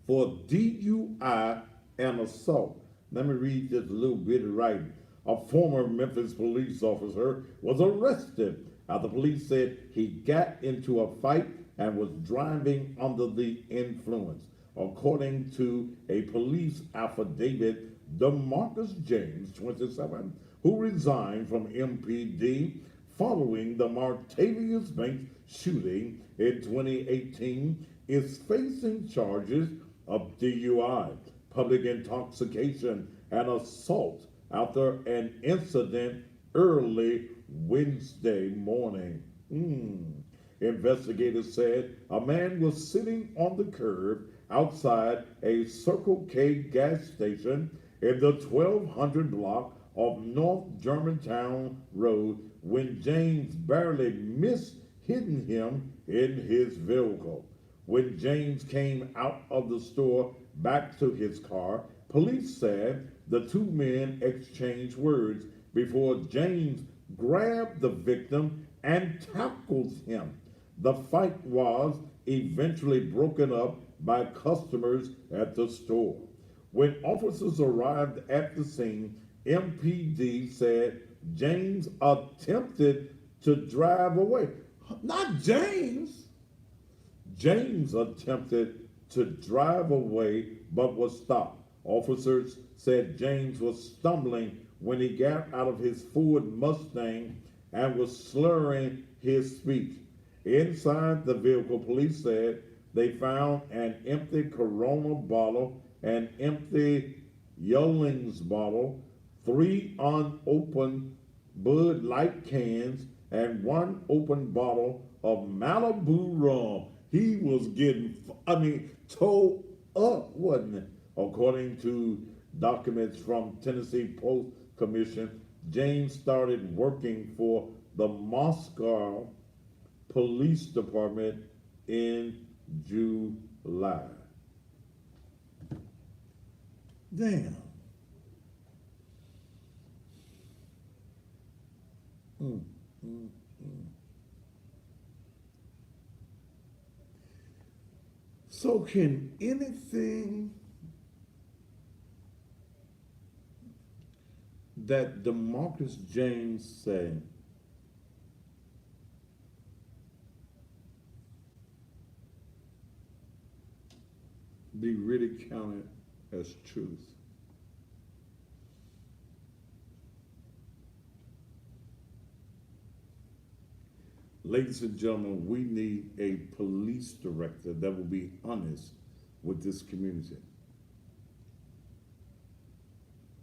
for DUI and assault. Let me read just a little bit of writing. A former Memphis police officer was arrested after police said he got into a fight and was driving under the influence. According to a police affidavit, DeMarcus James, 27, who resigned from MPD following the Montavious Banks shooting in 2018, is facing charges of DUI, public intoxication, and assault after an incident early Wednesday morning. Investigators said a man was sitting on the curb outside a Circle K gas station in the 1200 block of North Germantown Road when James barely missed hitting him in his vehicle. When James came out of the store back to his car, police said the two men exchanged words before James grabbed the victim and tackled him. The fight was eventually broken up by customers at the store. When officers arrived at the scene, MPD said James attempted to drive away. Not James. James attempted to drive away but was stopped. Officers said James was stumbling when he got out of his Ford Mustang and was slurring his speech. Inside the vehicle, police said they found an empty Corona bottle, an empty Young's bottle, 3 unopened Bud Light cans, and 1 open bottle of Malibu rum. He was getting, towed up, wasn't it? According to documents from Tennessee Post Commission, James started working for the Moscow Police Department in July. Damn. So can anything that DeMarcus James said be really counted as truth? Ladies and gentlemen, we need a police director that will be honest with this community.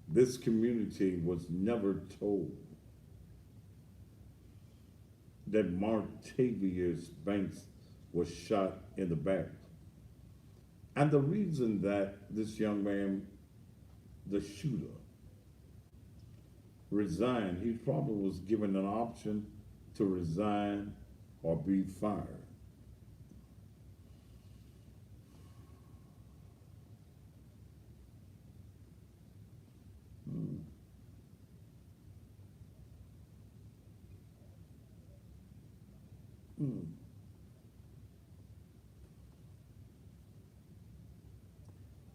This community was never told that Montavious Banks was shot in the back. And the reason that this young man, the shooter, resigned, he probably was given an option to resign or be fired.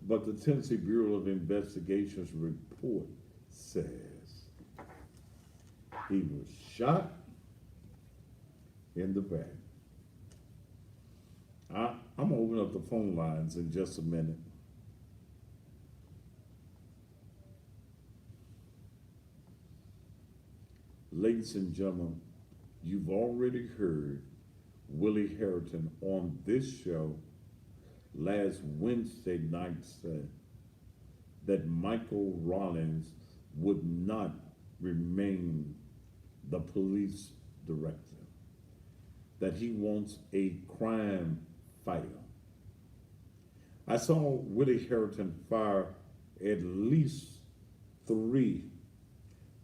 But the Tennessee Bureau of Investigation's report says he was shot in the back. I'm gonna open up the phone lines in just a minute. Ladies and gentlemen, you've already heard Willie Harrington on this show last Wednesday night said that Michael Rawlings would not remain the police director, that he wants a crime fighter. I saw Willie Harrington fire at least 3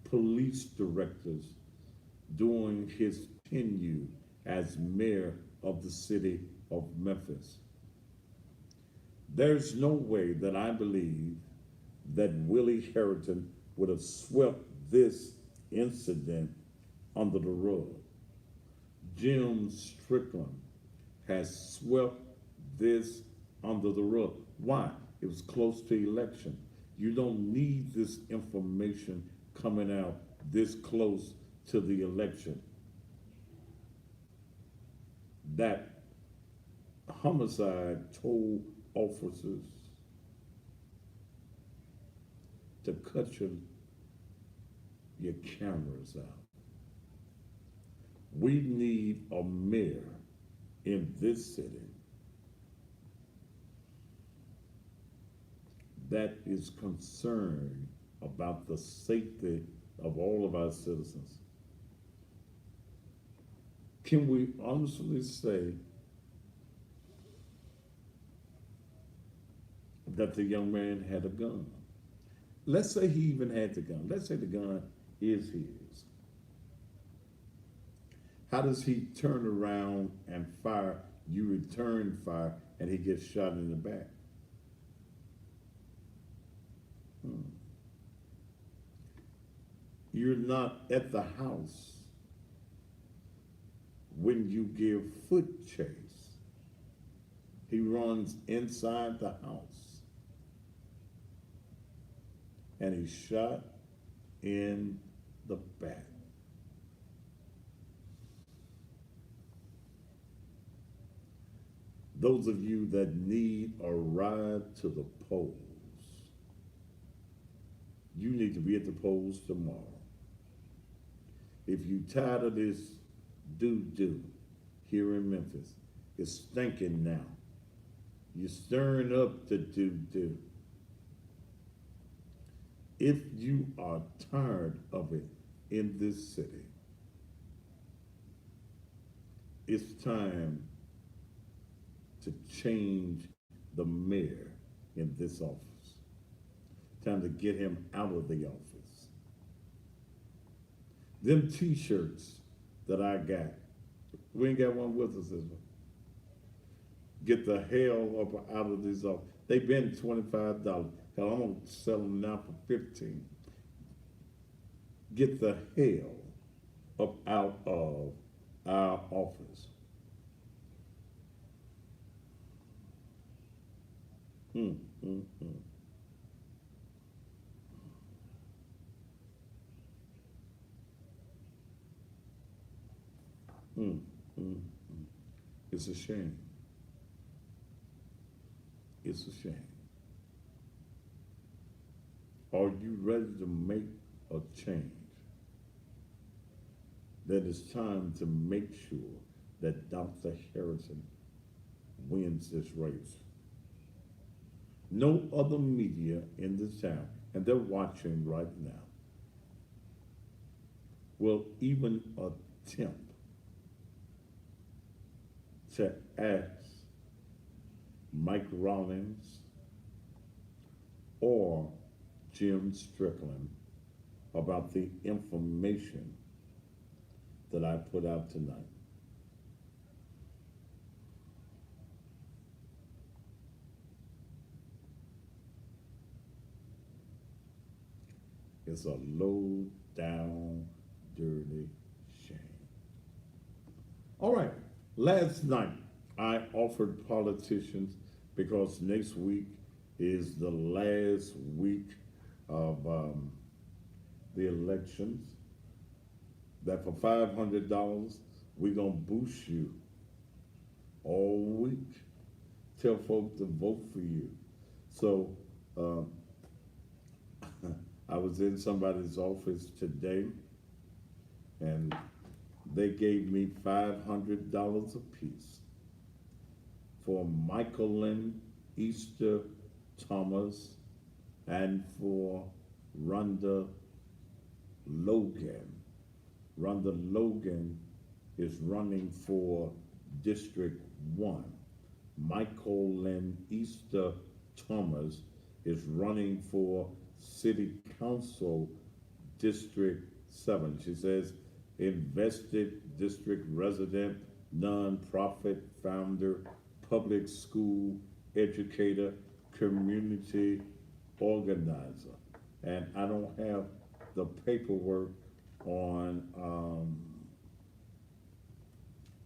police directors during his tenure as mayor of the city of Memphis. There's no way that I believe that Willie Harrington would have swept this incident under the rug. Jim Strickland has swept this under the rug. Why? It was close to election. You don't need this information coming out this close to the election. That homicide told officers to cut your cameras out. We need a mayor in this city that is concerned about the safety of all of our citizens. Can we honestly say that the young man had a gun? Let's say he even had the gun. Let's say the gun is his. How does he turn around and fire? You return fire and he gets shot in the back. You're not at the house when you give foot chase. He runs inside the house and he's shot in the back. Those of you that need a ride to the polls, you need to be at the polls tomorrow. If you tired of this doo-doo here in Memphis, it's stinking now. You're stirring up the doo-doo. If you are tired of it in this city, it's time to change the mayor in this office. Time to get him out of the office. Them t-shirts that I got, we ain't got one with us this one. Get the hell up out of this office. They've been $25. Hell, I'm gonna sell them now for $15. Get the hell up out of our office. It's a shame. It's a shame. Are you ready to make a change? Then it's time to make sure that Dr. Harrison wins this race. No other media in this town, and they're watching right now, will even attempt to ask Mike Rawlings or Jim Strickland about the information that I put out tonight. It's a low down, dirty shame. All right, last night I offered politicians, because next week is the last week of the elections, that for $500, we're gonna boost you all week. Tell folks to vote for you. So I was in somebody's office today, and they gave me $500 apiece for Michaelin Easter Thomas and for Rhonda Logan. Rhonda Logan is running for District 1. Michael Lynn Easter Thomas is running for City Council District 7. She says, invested district resident, nonprofit founder, public school educator, community organizer. And I don't have the paperwork on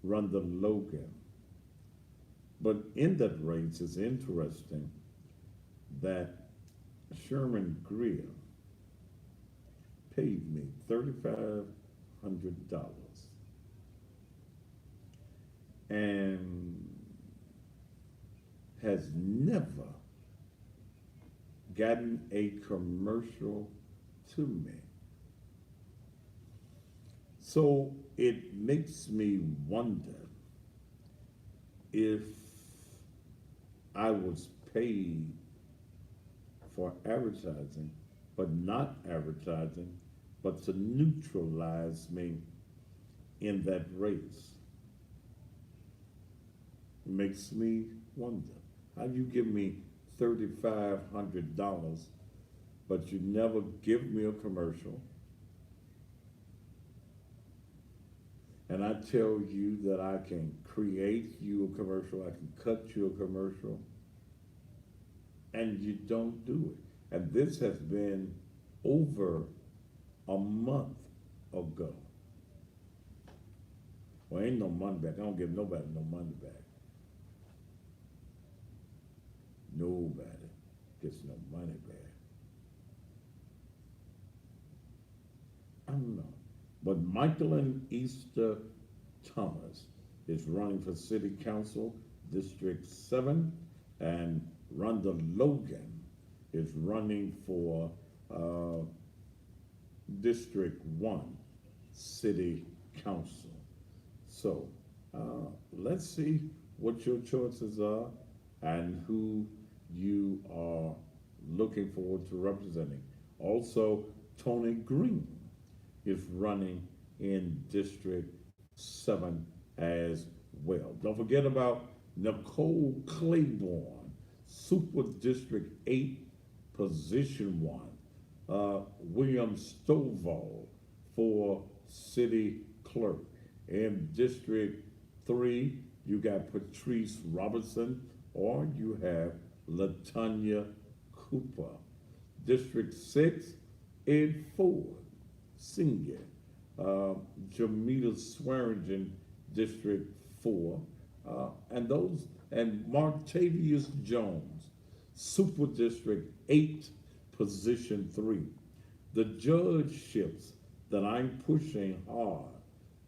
Rhonda Logan. But in that race, it's interesting that Sherman Greer paid me $3,500 and has never gotten a commercial to me. So it makes me wonder if I was paid for advertising, but not advertising, but to neutralize me in that race. It makes me wonder, how you give me $3,500, but you never give me a commercial, and I tell you that I can create you a commercial, I can cut you a commercial, and you don't do it. And this has been over a month ago. Well, ain't no money back. I don't give nobody no money back. Nobody gets no money back. I don't know. But Michaelin Easter Thomas is running for City Council, District 7, and Rhonda Logan is running for District 1, City Council. So let's see what your choices are and who you are looking forward to representing. Also, Tony Green is running in District 7 as well. Don't forget about Nicole Claiborne, Super District 8, Position 1. William Stovall for City Clerk. In District 3, you got Patrice Robertson, or you have LaTanya Cooper. District 6, Ed Ford, Senior. Jamila Swearingen, District 4. And Martavius Jones, Super District 8, Position 3. The judgeships that I'm pushing hard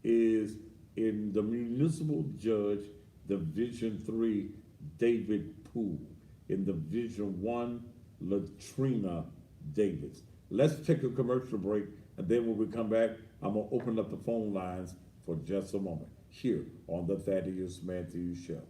is in the Municipal Judge, Division 3, David Poole. In Division 1, Latrina Davis. Let's take a commercial break, and then when we come back, I'm going to open up the phone lines for just a moment here on the Thaddeus Matthews Show.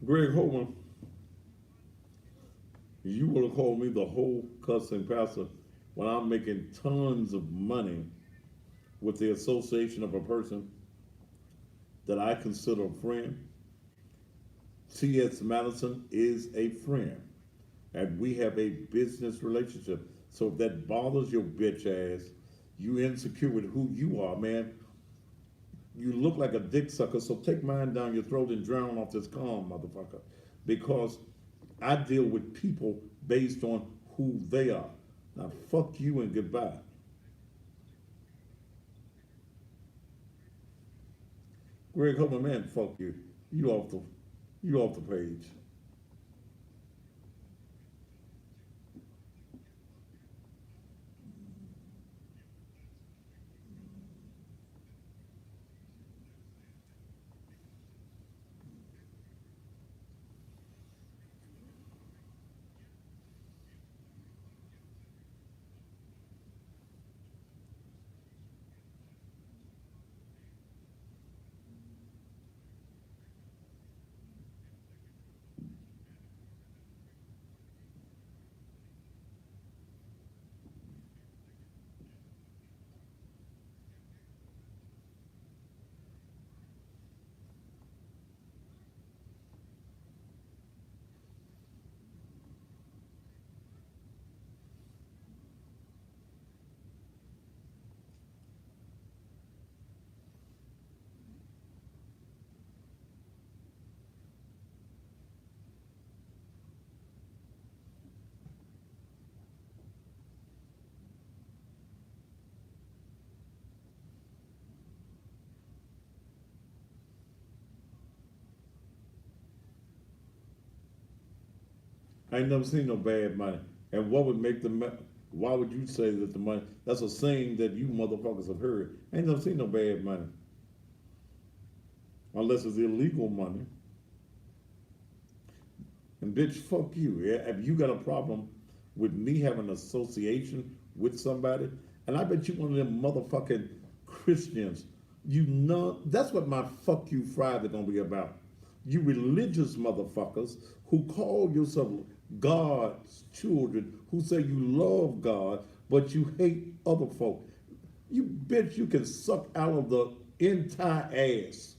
Greg Holman, you would have called me the whole cussing pastor when I'm making tons of money with the association of a person that I consider a friend. T.S. Madison is a friend, and we have a business relationship. So if that bothers your bitch ass, you insecure with who you are, man. You look like a dick sucker, so take mine down your throat and drown off this calm, motherfucker. Because I deal with people based on who they are. Now, fuck you and goodbye. Greg Homan, man, fuck you. You off the, you off the page. I ain't never seen no bad money. And what would make why would you say that the money, that's a saying that you motherfuckers have heard. I ain't never seen no bad money. Unless it's illegal money. And bitch, fuck you. Yeah, if you got a problem with me having an association with somebody, and I bet you one of them motherfucking Christians, you know, that's what my fuck you Friday gonna be about. You religious motherfuckers who call yourself God's children, who say you love God, but you hate other folk. You bitch, you can suck out of the entire ass.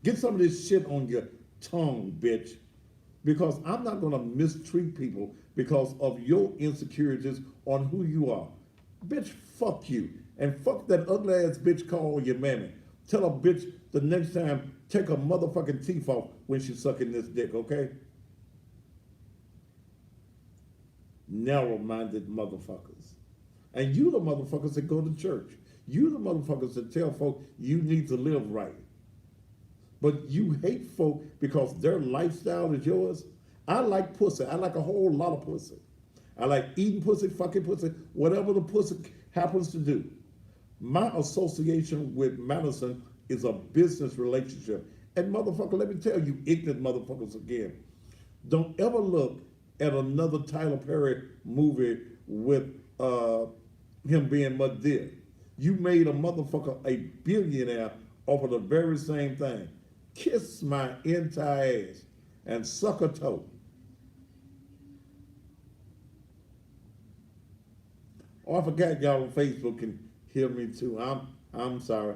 Get some of this shit on your tongue, bitch. Because I'm not going to mistreat people because of your insecurities on who you are. Bitch, fuck you. And fuck that ugly ass bitch called your mammy. Tell a bitch the next time, take her motherfucking teeth off when she's sucking this dick, okay? Narrow-minded motherfuckers. And you the motherfuckers that go to church. You the motherfuckers that tell folk you need to live right. But you hate folk because their lifestyle is yours. I like pussy. I like a whole lot of pussy. I like eating pussy, fucking pussy, whatever the pussy happens to do. My association with Madison is a business relationship. And motherfucker, let me tell you, ignorant motherfuckers again, don't ever look at another Tyler Perry movie with him being Mud Did. You made a motherfucker a billionaire off of the very same thing. Kiss my entire ass and suck a toe. Oh, I forgot y'all on Facebook can hear me too. I'm sorry.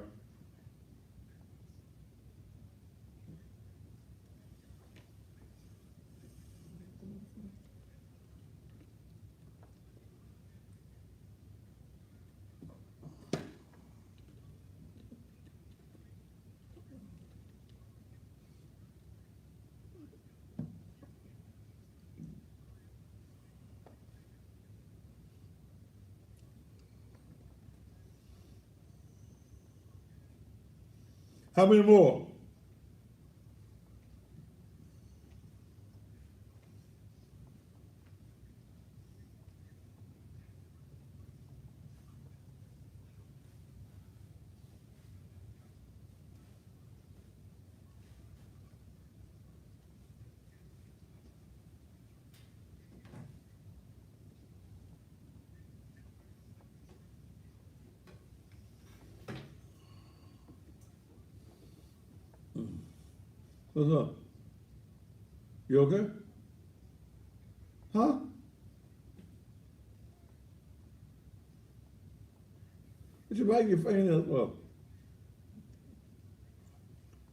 How many more? What's up? You okay? Huh? What you biting your fingernails for?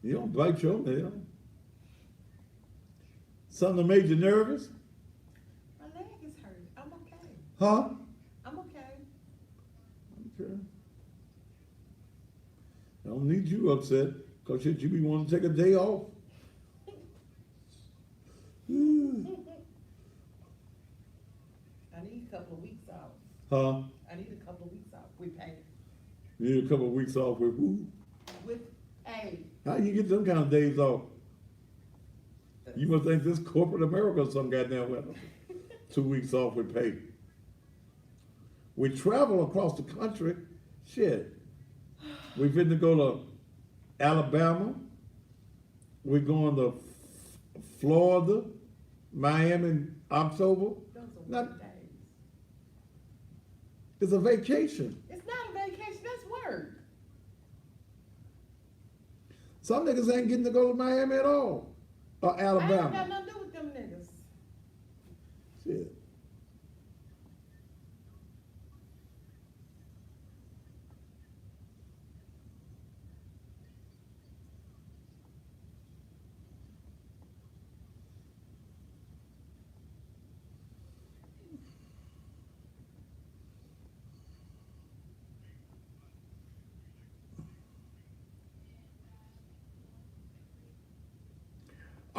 You don't bite your nail. Something that made you nervous? My leg is hurt. I'm okay. Huh? I'm okay. Okay. I don't need you upset, because shit, you be wanting to take a day off. I need a couple of weeks off. Huh? I need a couple of weeks off. We pay. You need a couple of weeks off with who? With a. How you get them kind of days off? You must think this corporate America or some goddamn weather. 2 weeks off with pay. We travel across the country. Shit. We've been to go to Alabama. We're going to Florida, Miami in October. Those are Not- work days. It's a vacation. It's not a vacation. That's work. Some niggas ain't getting to go to Miami at all. Or I ain't got Alabama. nothing to do with them niggas. Shit.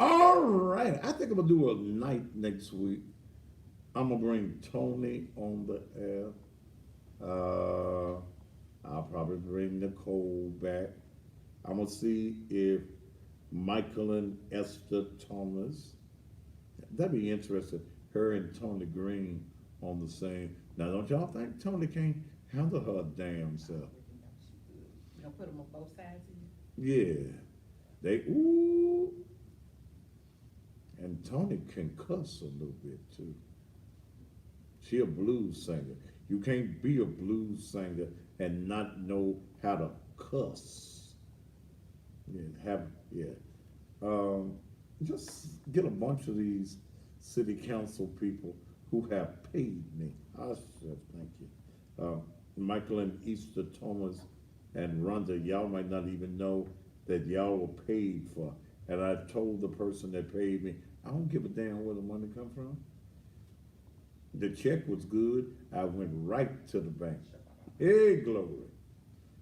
All right. I think I'm gonna do a night next week. I'm gonna bring Tony on the air. I'll probably bring Nicole back. I'm gonna see if Michael and Esther Thomas. That'd be interesting. Her and Tony Green on the same. Now, don't y'all think Tony can't handle her damn self? You gonna put them on both sides of you? Yeah. They ooh. And Tony can cuss a little bit too. She a blues singer. You can't be a blues singer and not know how to cuss. Just get a bunch of these city council people who have paid me. I said thank you. Michael and Easter Thomas and Rhonda, y'all might not even know that y'all were paid for. And I told the person that paid me, I don't give a damn where the money come from. The check was good. I went right to the bank. Hey, glory.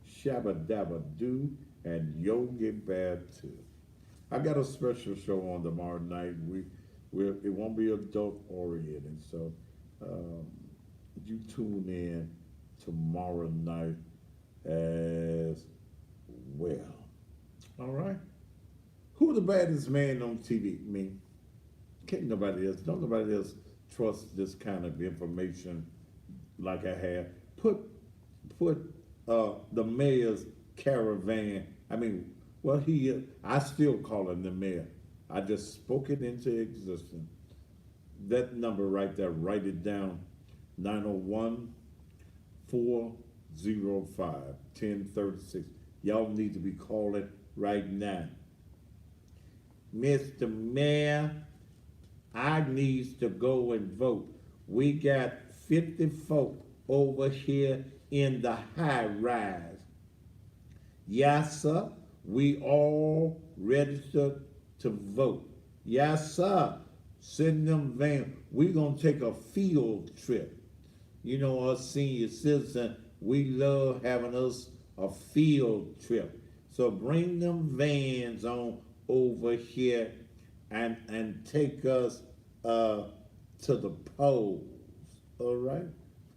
Shabba dabba do and Yogi Bad too. I got a special show on tomorrow night. It won't be adult oriented, so you tune in tomorrow night as well. All right. Who the baddest man on TV? Me. Can't nobody else. Don't nobody else trust this kind of information like I have. Put the mayor's caravan. I mean, well, I still call him the mayor. I just spoke it into existence. That number right there, write it down. 901-405-1036. Y'all need to be calling right now. Mr. Mayor, I needs to go and vote. We got 50 folk over here in the high rise. Yes, sir. We all registered to vote. Yes, sir. Send them vans. We gonna take a field trip. You know, us senior citizens, we love having us a field trip. So bring them vans on over here and take us to the polls. All right?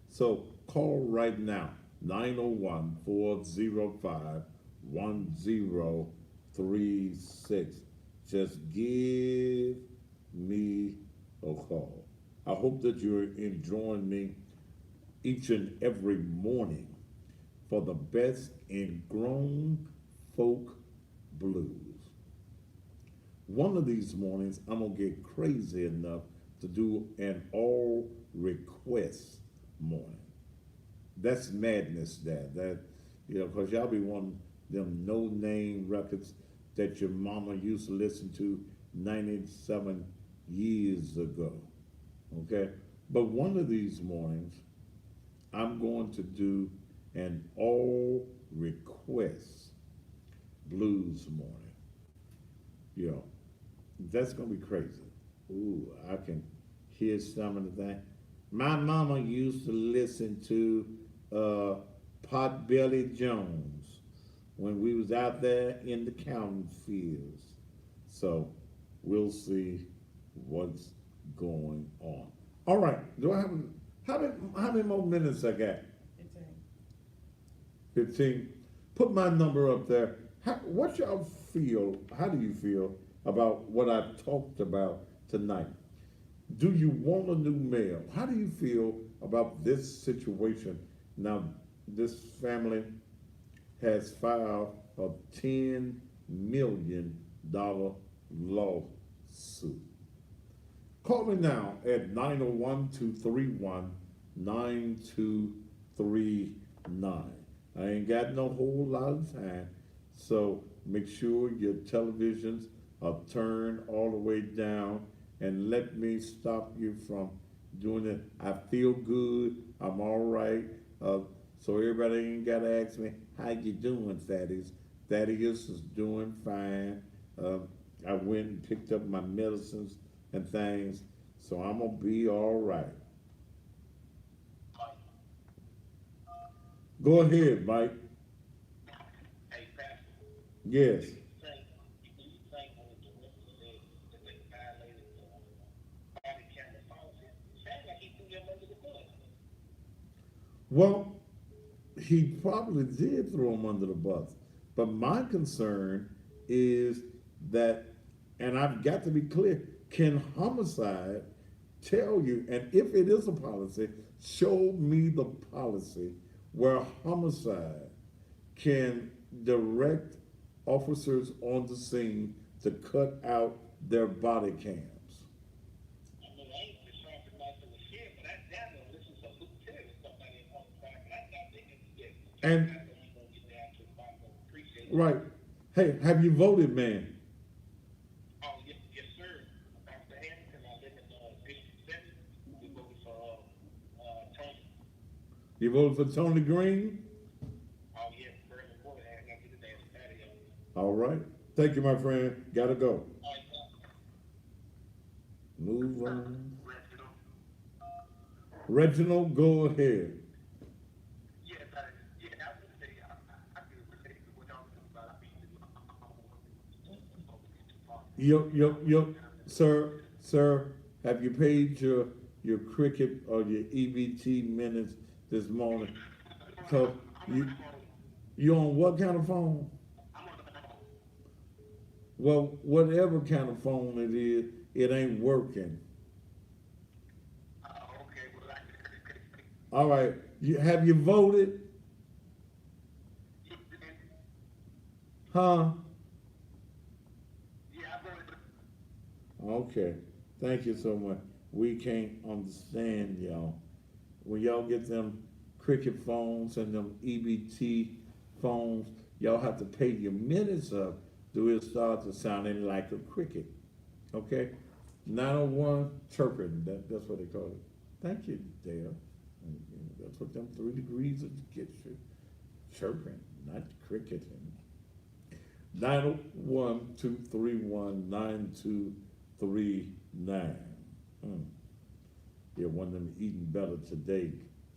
So call right now, 901-405-1036. Just give me a call. I hope that you're enjoying me each and every morning for the best in grown folk blues. One of these mornings, I'm gonna get crazy enough to do an all request morning. That's madness, that because y'all be wanting them no name records that your mama used to listen to 97 years ago. Okay? But one of these mornings, I'm going to do an all request blues morning. You know, that's gonna be crazy. Ooh, I can hear some of that. My mama used to listen to uh, Potbelly Jones when we was out there in the counting fields. So we'll see what's going on. All right. Do I have how many more minutes I got? 15. Put my number up there. What y'all feel? How do you feel about what I talked about tonight? Do you want a new mayor? How do you feel about this situation? Now, this family has filed a $10 million lawsuit. Call me now at 901-231-9239. I ain't got no whole lot of time, so make sure your televisions are turned all the way down and let me stop you from doing it. I feel good. I'm all right. So everybody ain't got to ask me, how you doing, Thaddeus? Thaddeus is doing fine. I went and picked up my medicines and things, so I'm going to be all right. Go ahead, Mike. Hey, Pastor. Yes. You think when the witness said that they violated the body camera policy, sounds like he threw them under the bus. Well, he probably did throw him under the bus. But my concern is that, and I've got to be clear, can homicide tell you, and if it is a policy, show me the policy where homicide can direct officers on the scene to cut out their body cams. I mean, I ain't just trying to knock them the shit, but I doubt them. This is a lieutenant or somebody on the back, and I doubt they can get. And I know you gonna get down to the bottom of appreciate it. right, hey, have you voted, man? Oh, yes, sir. Dr. Hamilton, I live in District 7. We voted for Tony. You voted for Tony Green? Oh, yeah, Bernie Porter had got to the damn patio. All right. Thank you, my friend. Gotta go. All right, Move on. Reginald. Reginald, go ahead. Yeah, I was gonna say I can relate to what y'all was talking about. I mean, Sir, have you paid your cricket or your EBT minutes this morning? So you on what kind of phone? I'm on the phone. Well, whatever kind of phone it is, it ain't working. Okay, well, All right. Have you voted? Huh? yeah, I voted. Okay. Thank you so much. We can't understand y'all. When y'all get them cricket phones and them EBT phones, y'all have to pay your minutes up till it starts to sounding like a cricket. Okay? 901 chirping. That's what they call it. Thank you, Dale. That's what them 3 degrees get you. Chirping, not cricketing. 901-231-9239. Yeah, one of them eating better today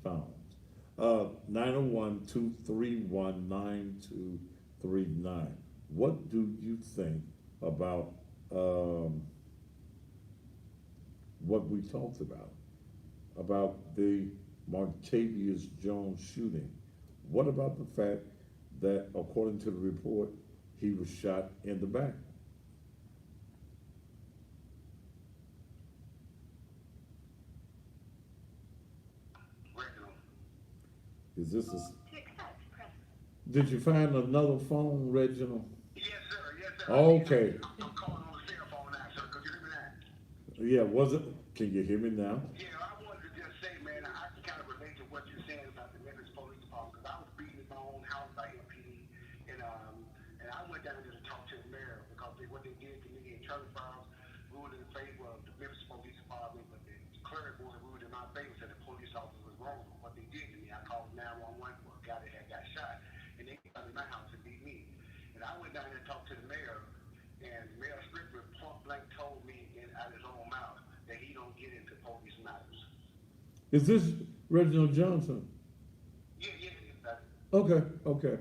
phones. 901-231-9239. What do you think about what we talked about the Martavius Jones shooting? What about the fact that, according to the report, he was shot in the back? Reginald. Is this Did you find another phone, Reginald? Yes, sir. Yes, sir. Okay. I'm calling on the cell phone now, sir. Could you hear me now? Yeah, was it? Can you hear me now? Yeah, I wanted to just say, man, I can kind of relate to what you're saying about the Memphis Police Department, because I was beaten in my own house by MPD, and I went down there to talk to the mayor, because what they did to me in Charlie Farms ruled in favor of the Memphis went down there and talked to the mayor, and Mayor Strickland point blank told me out his own mouth that he don't get into police matters. Is this Reginald Johnson? Yeah, Okay, okay.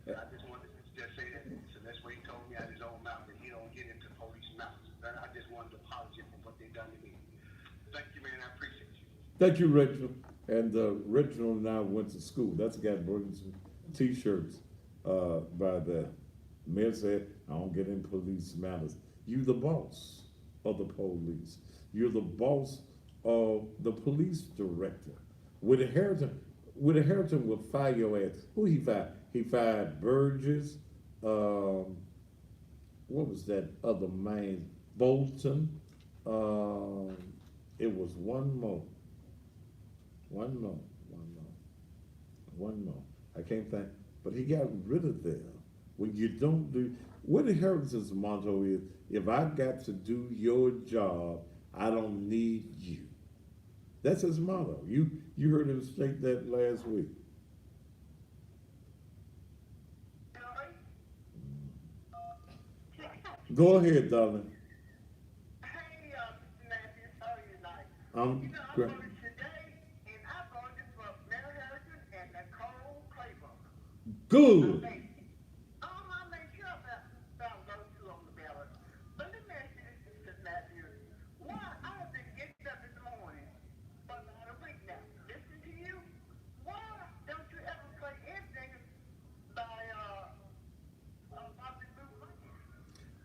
I just wanted to just say that. So that's what he told me out his own mouth, that he don't get into police matters. And I just wanted to apologize for what they done to me. Thank you, man. I appreciate you. Thank you, Reginald. And Reginald and I went to school. That's the guy bringing some T-shirts by that. Mayor said, I don't get in police matters. You the boss of the police. You're the boss of the police director. Woody Harrington will fire your ass. Who he fired? He fired Burgess. What was that other man? Bolton. It was one more. I can't think, but he got rid of them. When you don't do, Woody Harrelson's motto is, if I got to do your job, I don't need you. That's his motto. You heard him state that last week. Go ahead, darling. Hey, Matthew, how are you tonight? I'm I voted today, and I voted for Mel Harrison and Nicole Claiborne. good. I made sure I found those two on the ballot. But let me ask you this, Matthew. Why I have been getting up this morning for about a week now, listening to you. Why don't you ever play anything by Bobby Blue Blanket?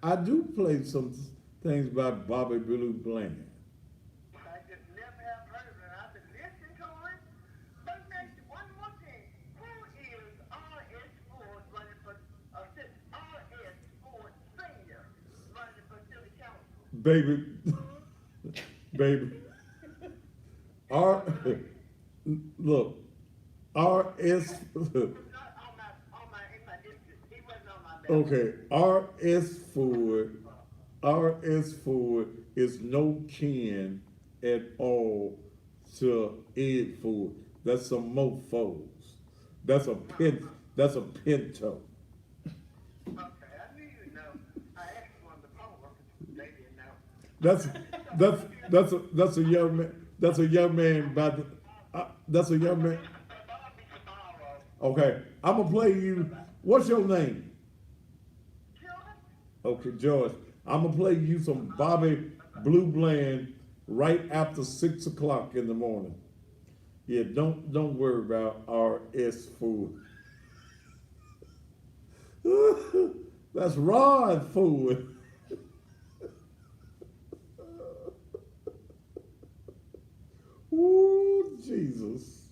I do play some things by Bobby Blue Blanket. I just never have heard of it. I've been listening to it. But next, one more thing. Who is R.S. Ford running for R.S. Ford Sr. running for city council? Baby. Look, R.S. He was not in my district. He wasn't on my ballot. Okay, R.S. Ford is no kin at all to Ed Ford. That's some mofos. That's a pinto. Okay, I knew you'd know. I asked one of the poll workers. They didn't know. That's a young man. That's a young man by the. That's a young man. Bobby tomorrow. Okay, I'm gonna play you. What's your name? George? Okay, George. I'm gonna play you some Bobby Blue Bland right after 6 o'clock in the morning. Yeah, don't worry about R.S. Ford. That's Rod Ford. Ooh, Jesus.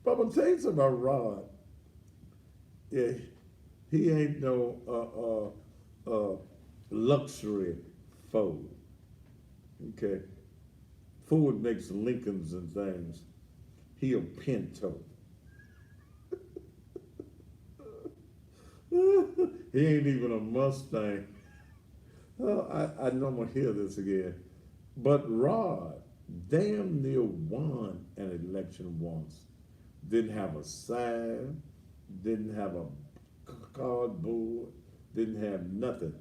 But I'm gonna tell you something about Rod. Yeah, he ain't no luxury Ford. Okay. Ford makes Lincolns and things. He a Pinto. He ain't even a Mustang. Oh, I know I'm gonna hear this again. But Rod damn near won an election once. Didn't have a sign, didn't have a cardboard, didn't have nothing.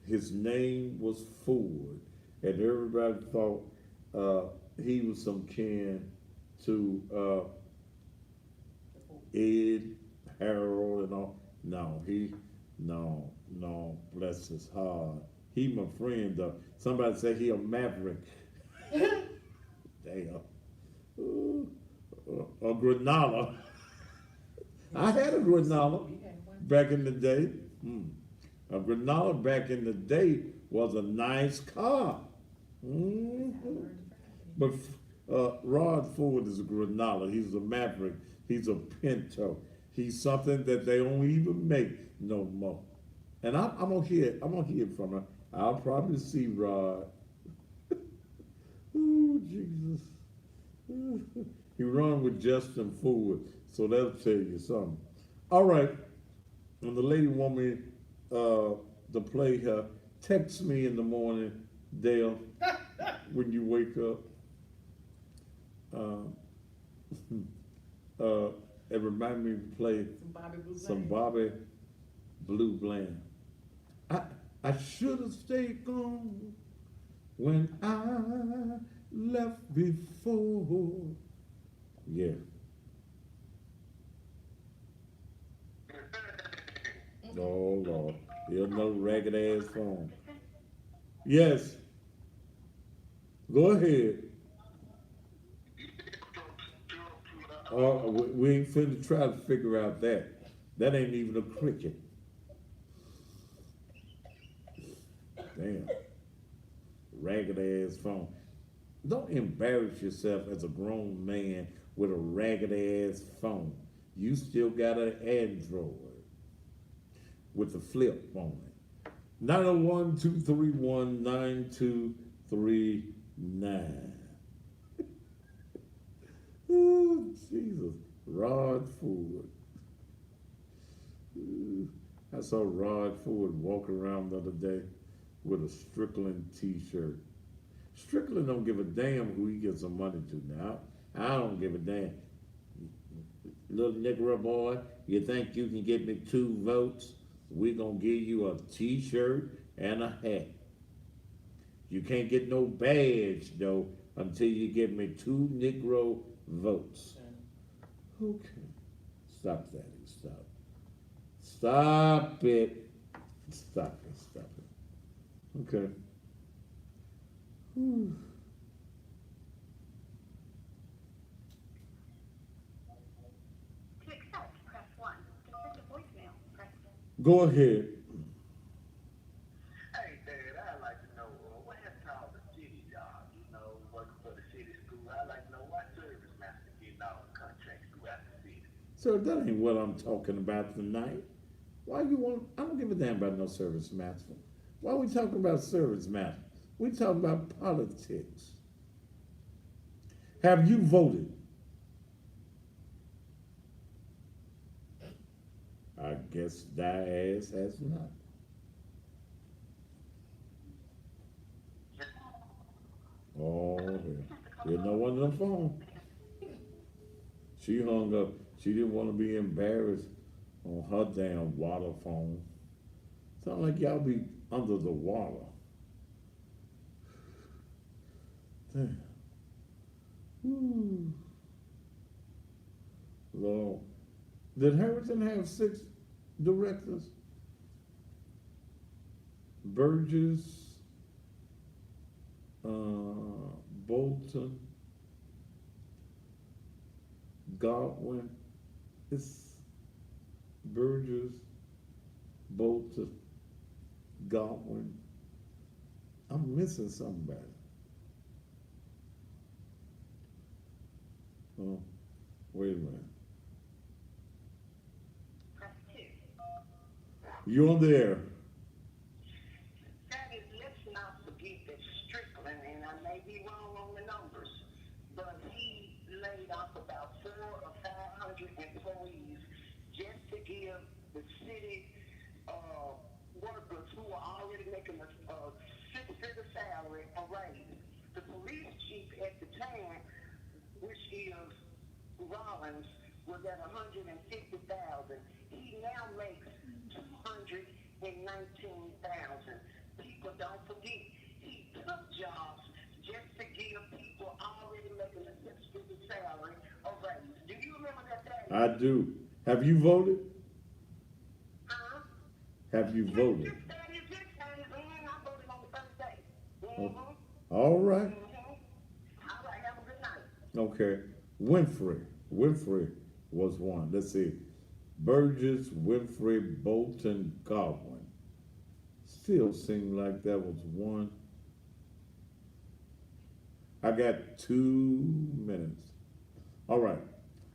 His name was Ford, and everybody thought he was some kin to Ed, Harold, and all. No, bless his heart. He my friend though. Somebody said he a maverick. Damn. Ooh, a granola. I had a granola back in the day. A granola back in the day was a nice car. But Rod Ford is a granola. He's a maverick. He's a Pinto. He's something that they don't even make no more. And I'm gonna hear from her. I'll probably see Rod. Oh, Jesus. He run with Justin Ford, so that'll tell you something. All right. When the lady want me to play her, text me in the morning, Dale, when you wake up. And remind me to play some Bobby Blue Bland. I should have stayed gone when I left before. Yeah. Oh Lord. Here's another ragged ass phone. Yes. Go ahead. We ain't finna try to figure out that. That ain't even a cricket. Damn. Ragged ass phone. Don't embarrass yourself as a grown man with a ragged ass phone. You still got an Android with the flip on it. 901-231-9239. Oh, Jesus. Rod Ford. I saw Rod Ford walk around the other day with a Strickland t-shirt. Strickland don't give a damn who he gives some money to now. I don't give a damn. Little Negro boy, you think you can get me 2 votes? We're gonna give you a t-shirt and a hat. You can't get no badge though until you give me 2 Negro votes. Okay. Stop that. Stop. Stop it. Stop it. Stop it. Okay. Whew. To accept, press 1. To send a voicemail, press 2. Go ahead. Hey, Dad, I'd like to know what happened to all the city jobs, working for the city school. I'd like to know why service master getting all the contracts throughout the city. So that ain't what I'm talking about tonight. Why you want? I don't give a damn about no service master. Why are we talking about service master? We talking about politics. Have you voted? I guess thy ass has not. Oh, there's no one on the phone. She hung up. She didn't want to be embarrassed on her damn water phone. Sound like y'all be under the water. Damn. Whew. Lord. Did Harrington have 6 directors? Burgess, Bolton, Godwin. It's Burgess, Bolton, Godwin. I'm missing somebody. Oh, wait a minute. Press 2. You're there. That is, let's not forget that Strickland, and I may be wrong on the numbers, but he laid off about 400 or 500 employees just to give the city workers who are already making a 6-figure salary a raise. The police chief at the time, which is Rollins, was at $150,000. He now makes $219,000. People don't forget he took jobs just to give people already making a 6-figure salary a raise. Do you remember that day? I do. Have you voted? Have you voted? That is it. I voted on the first day. All right. All right, have a good night. Okay. Winfrey was one. Let's see. Burgess, Winfrey, Bolton, Godwin. Still seemed like that was one. I got 2 minutes. All right.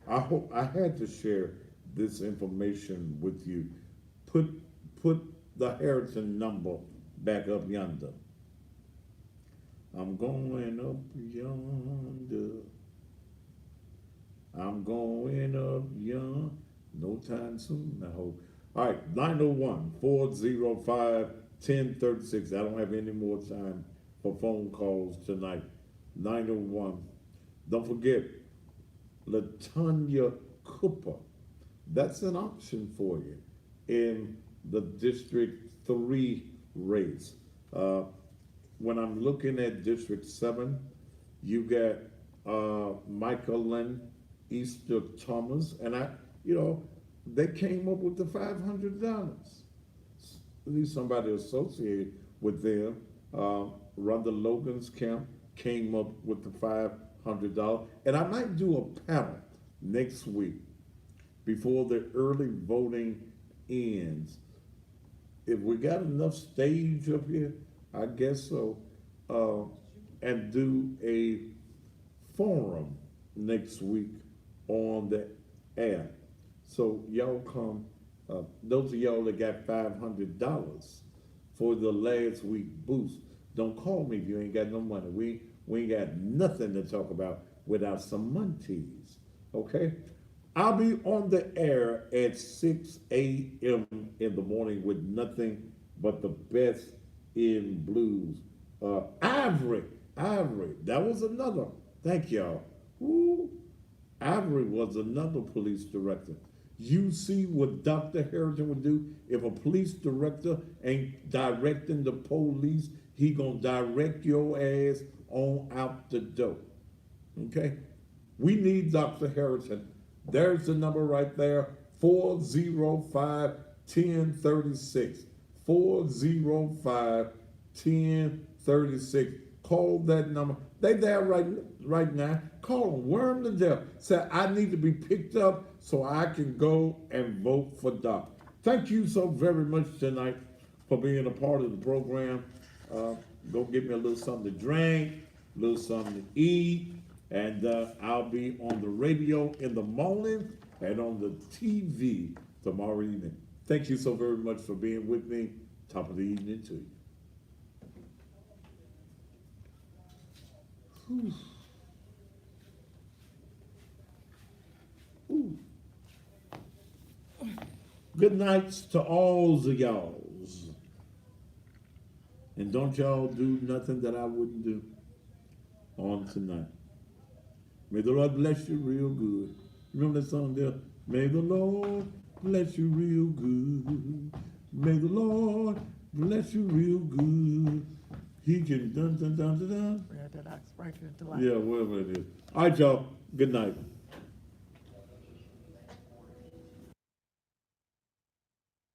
I hope I had to share this information with you. Put the Harrison number back up yonder. I'm going up yonder. I'm going up yonder. No time soon, I hope. All right, 901-405-1036. I don't have any more time for phone calls tonight. 901. Don't forget, Latonya Cooper. That's an option for you in the District 3 race. When I'm looking at District 7, you got Michael Lynn, Easter Thomas, and they came up with the $500. At least somebody associated with them. Rhonda Logan's camp came up with the $500. And I might do a panel next week before the early voting ends. If we got enough stage up here, I guess so, and do a forum next week on the air. So y'all come, those of y'all that got $500 for the last week boost, don't call me if you ain't got no money. We ain't got nothing to talk about without some montees, okay? I'll be on the air at 6 a.m. in the morning with nothing but the best in blues. Ivory, that was another. Thank y'all. Ooh, Ivory was another police director. You see what Dr. Harrington would do if a police director ain't directing the police, he gonna direct your ass on out the door. Okay? We need Dr. Harrington. There's the number right there, 405-1036. 405-1036. Call that number. They there right now. Call them, worm to death. Say, I need to be picked up so I can go and vote for Doc. Thank you so very much tonight for being a part of the program. Go get me a little something to drink, a little something to eat, and I'll be on the radio in the morning and on the TV tomorrow evening. Thank you so very much for being with me. Top of the evening to you. Whew. Ooh. Good nights to all of y'alls. And don't y'all do nothing that I wouldn't do on tonight. May the Lord bless you real good. Remember that song there? May the Lord bless you real good. May the Lord bless you real good. He can dun dun dun dun dun. Yeah, that I right here. Yeah, whatever it is. All right, y'all. Good night.